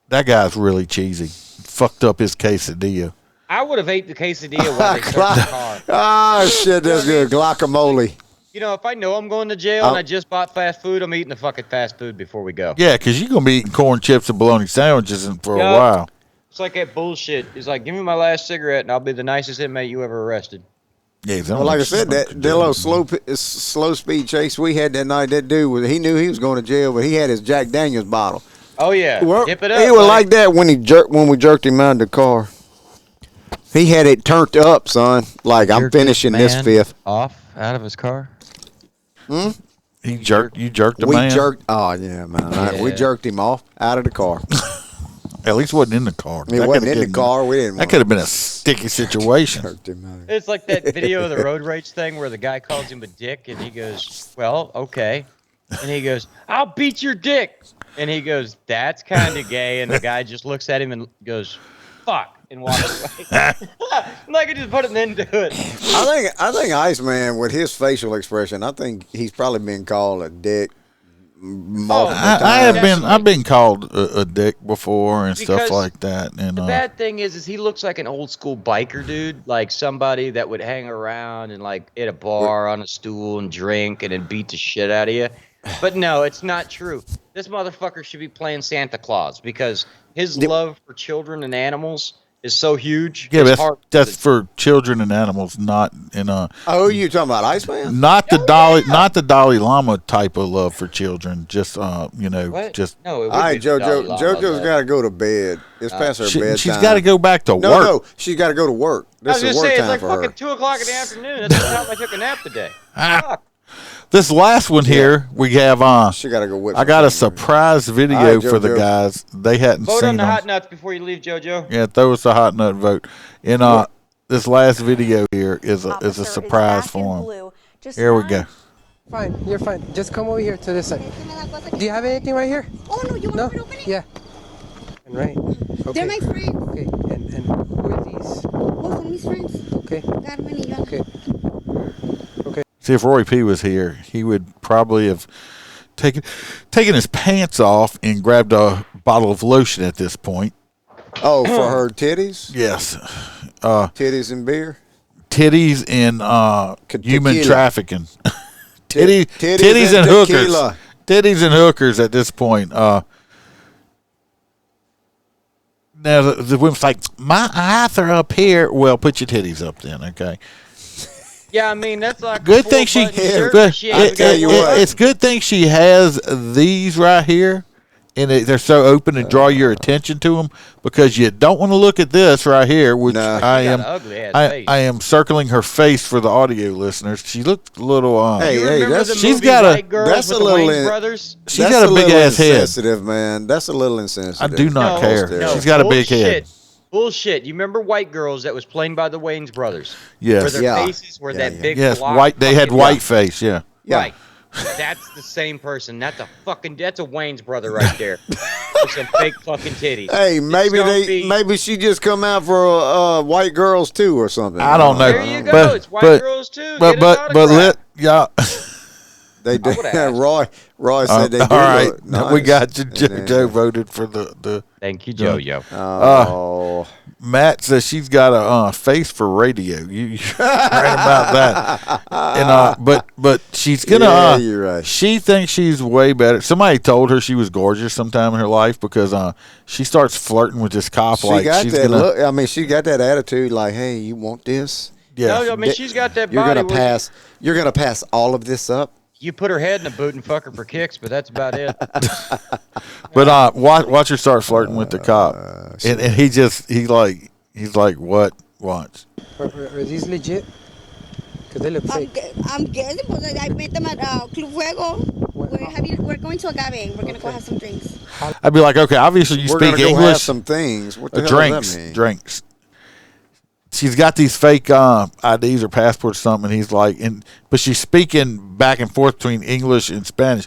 that guy's really cheesy. Fucked up his quesadilla. I would have ate the quesadilla while they searched the car. Ah, shit, that's good. Guacamole. If I know I'm going to jail and I just bought fast food, I'm eating the fucking fast food before we go. Yeah, because you're going to be eating corn chips and bologna sandwiches for a while. It's like that bullshit. It's like, give me my last cigarette and I'll be the nicest inmate you ever arrested. Yeah, well, like I said, that little slow speed chase we had that night, that dude, he knew he was going to jail, but he had his Jack Daniels bottle. Oh, yeah. Dip it up. He was like that when we jerked him out of the car. He had it turned up, son. Like, I'm finishing this fifth. Off out of his car? You jerked the man? Oh, yeah, man. We jerked him off out of the car. At least wasn't in the car. He wasn't in the car. We didn't. That could have been a sticky situation. It's like that video of the road rage thing where the guy calls him a dick and he goes, well, okay. And he goes, I'll beat your dick. And he goes, that's kind of gay. And the guy just looks at him and goes, fuck, and walks away. Like I just put an end to it. I think Iceman, with his facial expression, I think he's probably been called a dick. I've been called a dick before and stuff like that. And the bad thing is he looks like an old school biker dude, like somebody that would hang around and like at a bar on a stool and drink and then beat the shit out of you. But no, it's not true. This motherfucker should be playing Santa Claus because his love for children and animals is so huge. Yeah, it's hard that's for children and animals, not in a. Oh, you talking about Iceman? Not the Dalai Lama type of love for children. Just What? just. No, it All right, wouldn't be Dalai Lama, JoJo's though. got to go to bed. It's past her bedtime. She's got to go back to work. No, she's got to go to work. I This was is just work saying, it's time like for her. fucking 2 o'clock in the afternoon. That's the time I took a nap today. Fuck. This last one here, we have She got to go whip. I got a surprise video All right, for the JoJo. guys. They hadn't Vote seen on the them. hot nuts before you leave, JoJo. Yeah, throw us a hot nut vote. And this last video here is a Officer surprise back in for them. blue. Just Here we nine go. Fine, you're fine. Just come over here to this side. Do you have anything right here? Oh no, you want me to open it? Yeah. Right. Okay. They're my friends. Okay. And who are these? Who's on these friends? Okay. Carmen y Joana. Okay. See, if Roy P was here, he would probably have taken his pants off and grabbed a bottle of lotion at this point. Oh, for her titties? Yes. Titties and beer? Titties and human Tequila. trafficking. Titties Titties and tequila. hookers. Titties and hookers at this point. Now the woman's like, my eyes are up here. Well, put your titties up then, okay? Yeah, I mean, that's like Good a thing she. full-button shirt, Good, but she hasn't got you one what. button. it's good thing she has these right here, and they're so open to draw your attention to them because you don't want to look at this right here, which Nah. I She got am. an ugly-ass I face. am circling her face for the audio listeners. She looks a little. Hey, You remember that's- the she's movie got a- White Girls that's with a the little Wayans in- brothers? She's That's got a big little ass head. insensitive, man. That's a little insensitive. I do not No, care. no, She's got a big bullshit. head. Bullshit. You remember White Girls that was played by the Wayans brothers? Yes. Where their Yeah. faces were Yeah, that yeah. big Yes. block White. They had fucking- white face. Yeah. Yeah. Right. That's the same person. That's a Wayans brother right there. With some fake fucking titties. Hey, maybe It's gonna be- maybe she just come out for White Girls too or something. I don't know. There you go. But- It's White but- Girls too. But Get an autograph. yeah. They do. would've asked. Roy said they do. all right. look nice. We got you. And then- Joe voted for the. Thank you, Jojo. Oh. Matt says she's got a face for radio. You're right about that. And but she's gonna. Yeah, you're right. She thinks she's way better. Somebody told her she was gorgeous sometime in her life because she starts flirting with this cop. She like got she's that gonna. look. I mean, she got that attitude. Like, hey, you want this? Yeah. No, I mean, she's got that You're body. gonna pass. You're gonna pass all of this up. You put her head in a boot and fuck her for kicks, but that's about it. But watch her start flirting with the cop, and he's like what? Watch. Are these legit? Because they look fake. I'm guessing because I met them at Club Fuego. We're going to Agave. We're gonna go have some drinks. I'd be like, okay, obviously you We're speak gonna go have English. some things. What the hell does that mean? Drinks. She's got these fake IDs or passports or something, and he's like, but she's speaking back and forth between English and Spanish.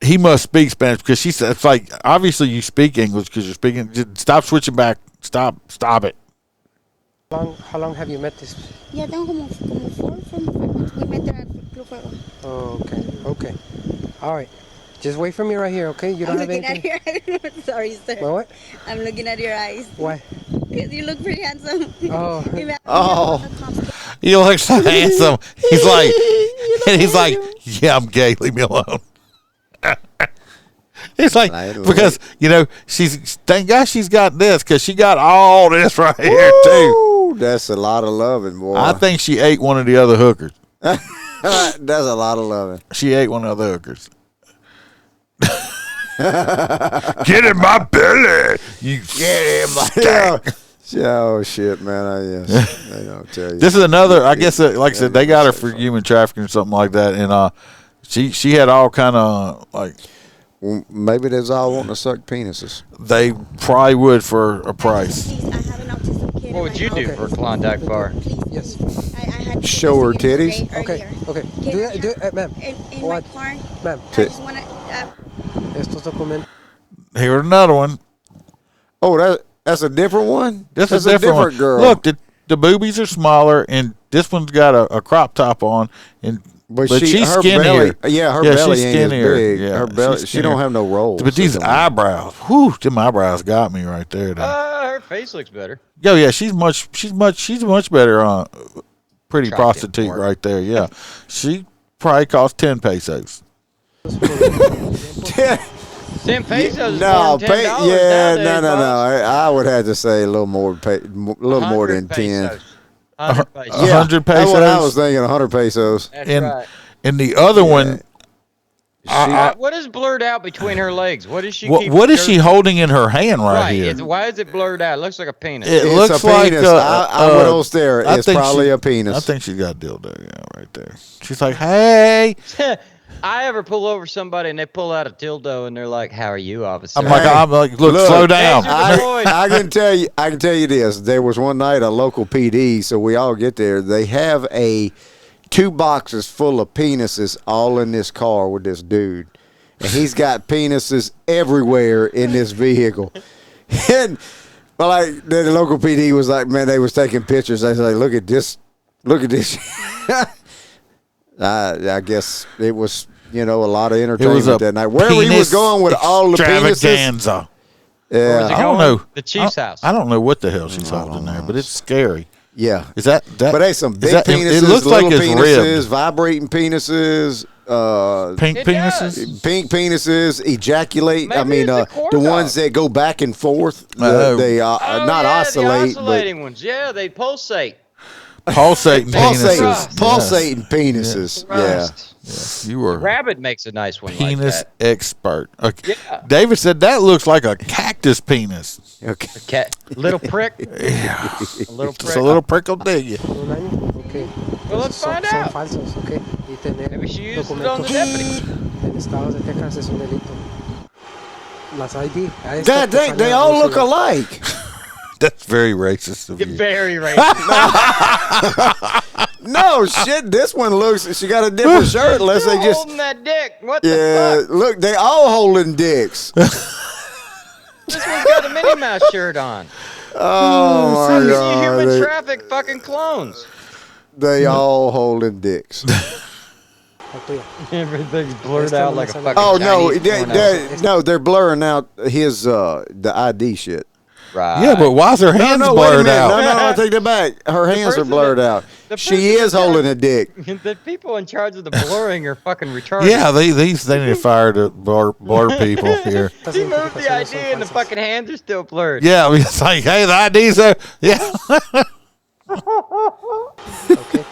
He must speak Spanish because she said, it's like, obviously you speak English because you're speaking. Just stop switching back. Stop it. How long have you met this? Yeah, tengo como 4 from 5 months. We met there at Club Fuego. Oh, okay. All right. Just wait for me right here, okay? You don't I'm have looking anything? at your eyes. Sorry, sir. What? I'm looking at your eyes. Why? Because you look pretty handsome. Oh. You look so handsome. He's like, and he's like, yeah, I'm gay. Leave me alone. It's like, because, she's, thank God she's got this, because she got all this right here, too. Ooh, that's a lot of loving, boy. I think she ate one of the other hookers. That's a lot of loving. She ate one of the other hookers. Get in my belly. You get in my Yeah. Oh, shit, man. I don't tell you. This is another, I guess, like I said, they got her for human trafficking or something like that. And she had all kind of, like, Well, maybe there's all wanting to suck penises. they probably would for a price. Please, I have an autistic kid. What would you do for a Klondike bar? Yes. I had to Show her visit titties? yesterday Okay. earlier. Okay. Do it, ma'am. In my What? car. Ma'am. I just want to. Estos documentos. Here's another one. Oh, that's a different one? This That's is a different one. girl. Look, the boobies are smaller, and this one's got a crop top on, but she's her skinnier. belly, her belly she's ain't as skinnier. big. Yeah, Her belly, she's she don't skinnier. have no rolls. But these eyebrows, whew, them eyebrows got me right there. Though. Her face looks better. Yeah, she's much better. Pretty Attractive prostitute more. right there. Yeah, she probably cost 10 pesos. 10 pesos is No, more than $10 yeah, nowadays, no. boss. I would have to say a little more, little more than 10. Pesos. 100 pesos. 100 pesos. That's what I was thinking. 100 pesos. That's and right. and the other one, What is blurred out between her legs? What is she? what is she holding in her hand right here? Why is it blurred out? It looks like a penis. It It's looks a like penis. I would all stare. It's probably a penis. I think she's got a dildo right there. She's like, hey. I ever pull over somebody and they pull out a dildo and they're like, "How are you, officer?" I'm like, look, slow down. I can tell you this. There was one night a local PD, so we all get there. They have 2 boxes full of penises all in this car with this dude, and he's got penises everywhere in this vehicle. And like the local PD was like, man, they was taking pictures. They was like, look at this. I guess it was, a lot of entertainment that night. Where he was going with all the penises. Yeah, I don't know. The chief's house. I don't know what the hell she's holding there, but it's scary. Yeah, is that? But they some big penises. It looks like it's penises, ribbed. vibrating penises, pink penises, pink penises, ejaculate. Maybe the ones that go back and forth. They not oscillate, the oscillating ones. Yeah, they pulsate. Pulsating penises. Pulsating penises. Yeah. You were. Rabbit makes a nice one. Penis like that. expert. Okay. Yeah. David said that looks like a cactus penis. Okay. Little prick. Yeah. A little prick. Just a little prick will dig you. Okay. Well, let's find out. Son falsos, okay. Y tener Maybe she used it on the deputy. en estados de Texas es un delito. Las ID. They all look alike. That's very racist of you. Very racist. No shit. This one looks. She got a different shirt. Unless they just holding that dick. What the fuck? Look, they all holding dicks. This one's got a Minnie Mouse shirt on. Oh my god! Human traffic fucking clones. They all holding dicks. Everything's blurred out like a fucking. Oh no! No, they're blurring out his the ID shit. Right. Yeah, but why's her hands blurred out? No, I take that back. Her hands are blurred out. She is holding a dick. The people in charge of the blurring are fucking retarded. Yeah, they need to fire the blur people here. He moved the ID and the fucking hands are still blurred. Yeah, it's like, hey, the ID's there. Yeah. Okay.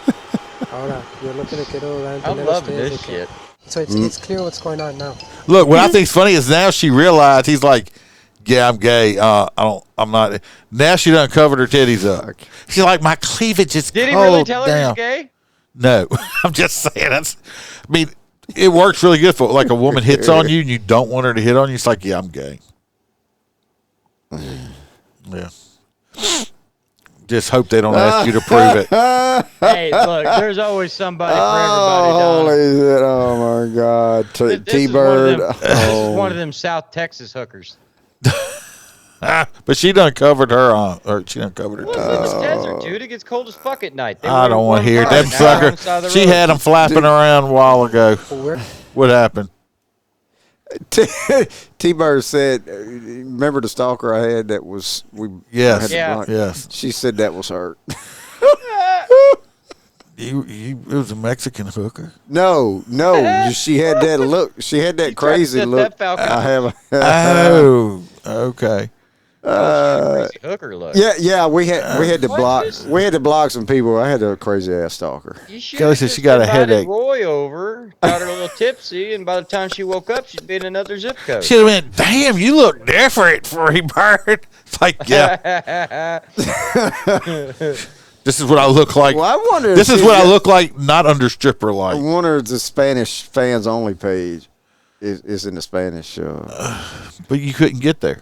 Ahora, yo lo que le quiero dar a I'm entender a loving ustedes this es que- shit. So it's clear what's going on now. Look, what I think's funny is now she realized he's like, yeah, I'm gay. I'm not. Now she done covered her titties up. She's like, my cleavage is Did he cold really tell her down. he's gay? No, I'm just saying. I mean, it works really good for like a woman hits on you and you don't want her to hit on you. It's like, yeah, I'm gay. Yeah. Just hope they don't ask you to prove it. Hey, look, there's always somebody for everybody. Holy shit! Oh my god! T-Bird. This is one of them South Texas hookers. But she done covered her on, or she done covered her. Well, it's in the desert, dude. It gets cold as fuck at night. I don't want to hear them sucker. She had them flapping around a while ago. What happened? T-Bird said, remember the stalker I had that was Yes. Yes. She said that was her. It was a Mexican hooker. No. She had that look. She had that crazy look. I have. Oh, okay. Crazy hooker look. Yeah. We had to block. We had to block some people. I had a crazy ass stalker. Kelly said she got a headache. Roy over, got her a little tipsy, and by the time she woke up, she'd be in another zip code. She'd have went, damn, you look different, Freebird. It's like, yeah. This is what I look like. Well, I wonder. This is what I look like, not under stripper light. I wonder if the Spanish fans only page is in the Spanish. But you couldn't get there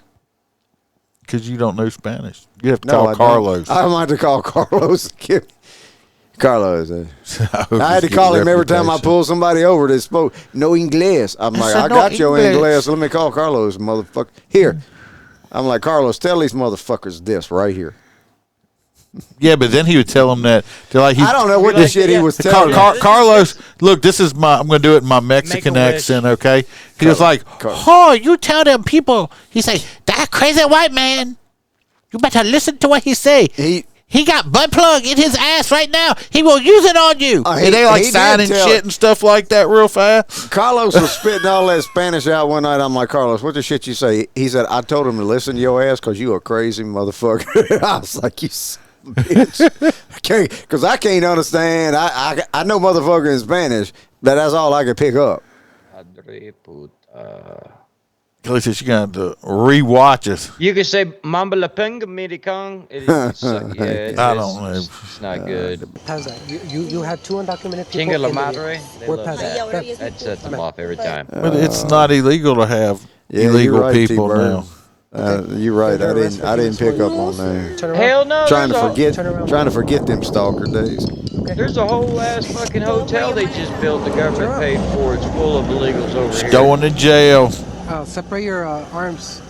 because you don't know Spanish. You have to call Carlos. I might have to call Carlos. Carlos. I had to call him every time I pull somebody over that spoke no English. I'm like, I got your English. Let me call Carlos, motherfucker. Here. I'm like, Carlos, tell these motherfuckers this right here. Yeah, but then he would tell them that. I don't know what the shit he was telling Carlos, look, this is I'm going to do it in my Mexican accent, okay? He was like, oh, you tell them people. He say, that crazy white man. You better listen to what he say. he got butt plug in his ass right now. He will use it on you. And they like signing shit and stuff like that real fast. Carlos was spitting all that Spanish out one night. I'm like, Carlos, what the shit you say? He said, I told him to listen to your ass because you a crazy motherfucker. I was like, you son of a bitch. Because I can't understand. I know motherfucker in Spanish, but that's all I could pick up. Kelly said she got to rewatch us. You can say Mamba La Penga Medicong. I don't know. It's not good. How's that? You have 2 undocumented people. Chinga La Madre. We're past that. That sets them off every time. But it's not illegal to have illegal right, people T-Bird. now. You're right. I didn't pick up on that. Hell no. Trying to forget them stalker days. There's a whole ass fucking hotel they just built. The government paid for. It's full of illegals over here. Going to jail. Separate your arms.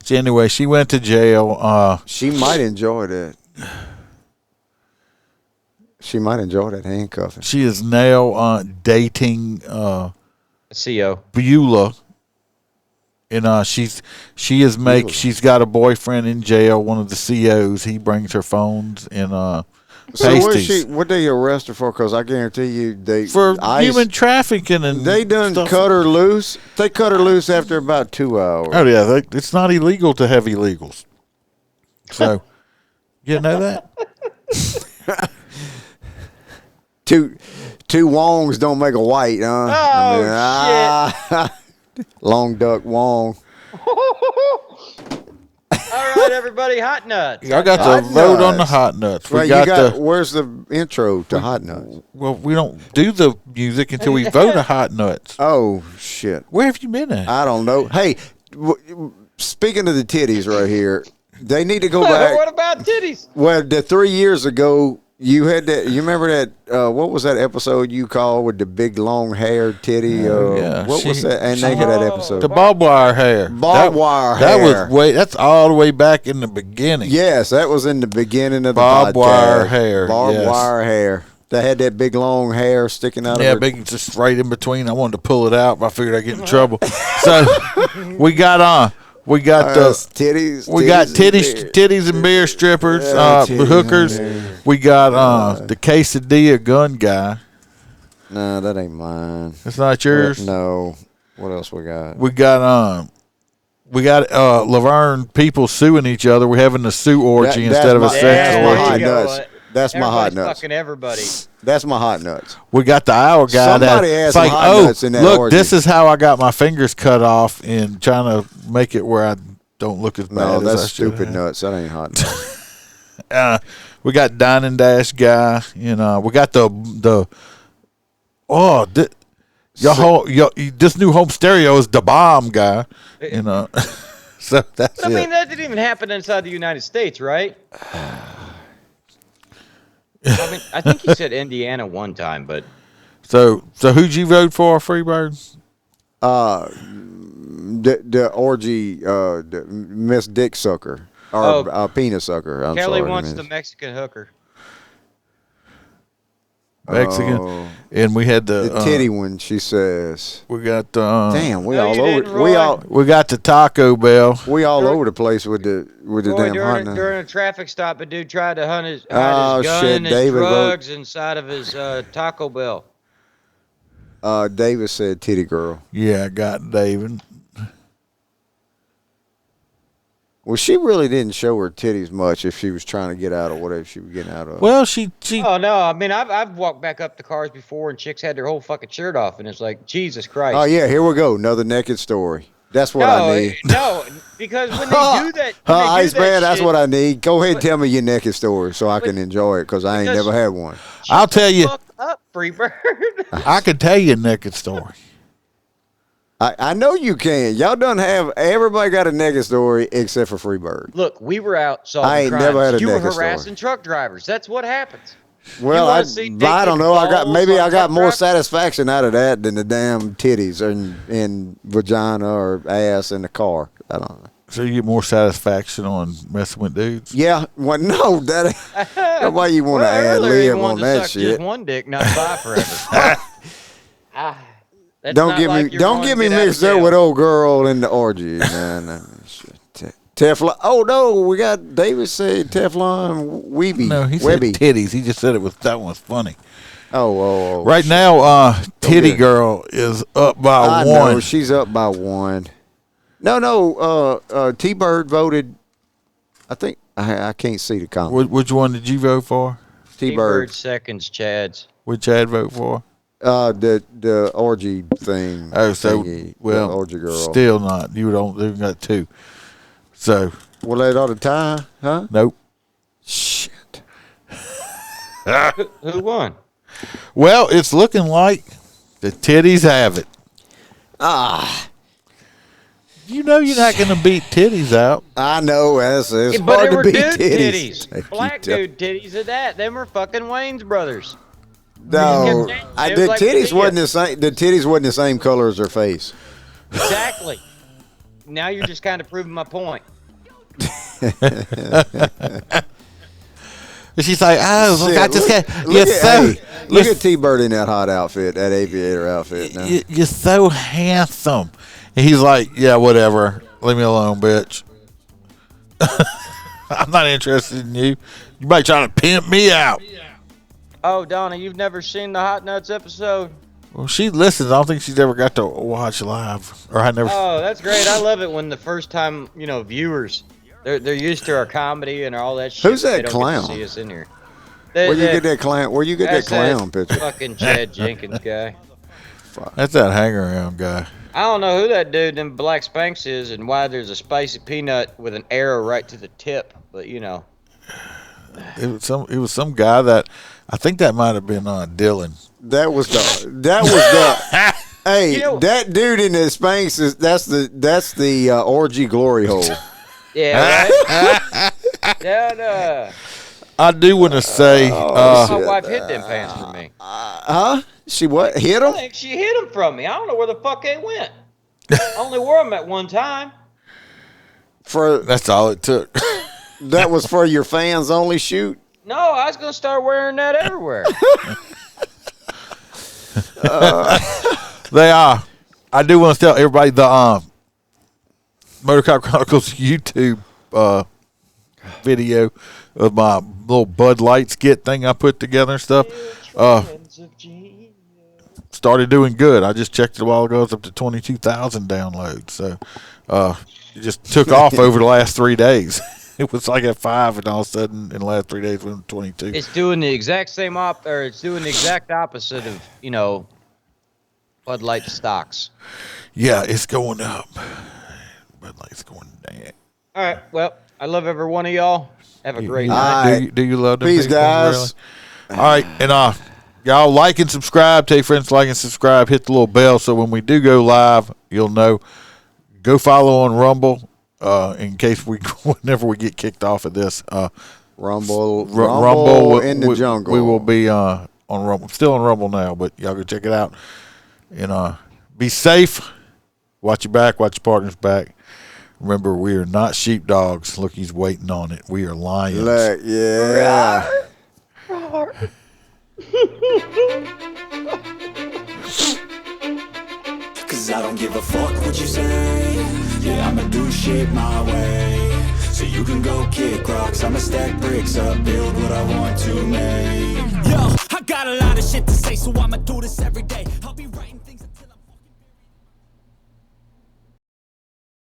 So anyway, she went to jail. She might enjoy that. She might enjoy that handcuffing. She is now dating CO Beulah, and she's got a boyfriend in jail. One of the COs. He brings her phones and pasties. What they arrest her for? Because I guarantee you, human trafficking and they done stuff. cut her loose. They cut her loose after about 2 hours. Oh yeah, it's not illegal to have illegals. So you know that. Two Wongs don't make a white, huh? Shit. Long duck Wong. All right, everybody, hot nuts. I got to vote on the hot nuts. Where's the intro to hot nuts? Well, we don't do the music until we vote on hot nuts. Oh shit! Where have you been at? I don't know. Hey, speaking of the titties right here, they need to go back. What about titties? Well, 3 years ago, you had that. You remember that? What was that episode you called with the big long hair titty? Yeah. What was that? And name of that episode? The barbed wire hair. Barbed wire hair. That was that's all the way back in the beginning. Yes, that was in the beginning of the barbed podcast. Wire hair. Barbed wire hair. They had that big long hair sticking out of her. Yeah, big, just right in between. I wanted to pull it out, but I figured I'd get in trouble. So we got on. We got titties. We got titties and beer strippers, hookers. We got the quesadilla gun guy. No, that ain't mine. That's not yours. No. What else we got? We got Laverne people suing each other. We're having a sue orgy instead of a sex orgy. That's my hot nuts. Fucking everybody. That's my hot nuts. We got the hour guy. Somebody has some hot nuts in that look, orgy. this is how I got my fingers cut off in trying to make it where I don't look as bad. No, that's as stupid nuts. That ain't hot nuts. We got Dine and Dash guy. We got this new home stereo is the bomb guy. So that's I mean, that didn't even happen inside the United States, right? I mean, I think he said Indiana one time, but so who'd you vote for, Freebird? The orgy, the Miss Dick Sucker or penis sucker. Kelly wants the Mexican hooker. Mexican, and we had the titty one. She says we got. Damn, we got the Taco Bell. We all over the place with the damn hot nuts. During a traffic stop, a dude tried to hide his gun and his drugs inside of his Taco Bell. David said titty girl. Yeah, I got David. Well, she really didn't show her titties much if she was trying to get out of whatever she was getting out of. Well, she. Oh no! I mean, I've walked back up to cars before, and chicks had their whole fucking shirt off, and it's like Jesus Christ. Oh yeah, here we go, another naked story. That's what I need. No, because when they do that, Iceman, that's what I need. Go ahead and tell me your naked story so I can enjoy it because I ain't never had one. I'll tell you. Fuck up, Freebird. I can tell you a naked story. I know you can. Y'all done have everybody got a naked story except for Freebird. Look, we were out solving I ain't crimes. never had a You were naked harassing story. truck drivers. That's what happens. Well, I don't know. I got more satisfaction out of that than the damn titties and vagina or ass in the car. I don't know. So you get more satisfaction on messing with dudes? Yeah. Well, no, that ain't why you want to ad lib on that shit. Just one dick, not five forever. Don't get me mixed up with old girl in the orgy, man. Teflon. Oh no, we got David said Teflon Webbie. No, he said titties. He just said that one was funny. Oh. Right now, Titty Girl is up by 1. No, she's up by 1. No. T-Bird voted. I think I can't see the comment. Which one did you vote for? T-Bird seconds Chad's. What Chad vote for? The orgy thing. Oh, so thingy, well, the orgy girl. Still not. You don't. You've got 2. So. Well, they ought to tie, huh? Nope. Shit. Who won? Well, it's looking like the titties have it. You know you're not going to beat titties out. I know. It's but hard they were to beat dude titties. Black dude titties at that. Them were fucking Wayne's brothers. No, the titties wasn't the same. The titties wasn't the same color as her face. Exactly. Now you're just kind of proving my point. She's like, oh, look, I just got. Look at T-Bird in that hot outfit, that aviator outfit. Now. You're so handsome. And he's like, yeah, whatever. Leave me alone, bitch. I'm not interested in you. You might try to pimp me out. Oh, Donna, you've never seen the Hot Nuts episode? Well, she listens. I don't think she's ever got to watch live. Or I never. Oh, that's great. I love it when the first time, viewers, they're used to our comedy and all that shit. Who's that they don't clown? Get to see us in here. Where you get that clown? Where you get that clown picture? Fucking Chad Jenkins guy. That's that hang-around guy. I don't know who that dude in Black Spanx is and why there's a spicy peanut with an arrow right to the tip, but It was some guy that I think that might have been Dylan. That was the hey, that dude in the Spanx is that's the orgy glory hole. Yeah, right? Yeah. I do want to say my wife hid them pants from me. Huh? She what? Hit him? I think she hid them from me. I don't know where the fuck they went. I only wore them at one time. That's all it took. That was for your fans only shoot? No, I was going to start wearing that everywhere. They are. I do want to tell everybody the Motorcop Chronicles YouTube video of my little Bud Light skit thing I put together and stuff. Started doing good. I just checked it a while ago. It's up to 22,000 downloads. So it just took off over the last 3 days. It was like at 5, and all of a sudden, in the last 3 days, it went to 22. It's doing the exact same it's doing the exact opposite of, Bud Light stocks. Yeah, it's going up. Bud Light's going down. All right. Well, I love every one of y'all. Have a great night. Do you love them? Peace, guys. Really? All right, and y'all like and subscribe. Tell your friends to like and subscribe. Hit the little bell so when we do go live, you'll know. Go follow on Rumble. In case whenever we get kicked off of this, Rumble in the jungle. We will be on Rumble. Still on Rumble now, but y'all go check it out. And be safe. Watch your back. Watch your partner's back. Remember, we are not sheepdogs. Look, he's waiting on it. We are lions. Yeah. Cause I don't give a fuck what you say. Yeah, I'ma do shit my way. So you can go kick rocks, I'ma stack bricks up, build what I want to make. Yo, I got a lot of shit to say, so I'ma do this every day. I'll be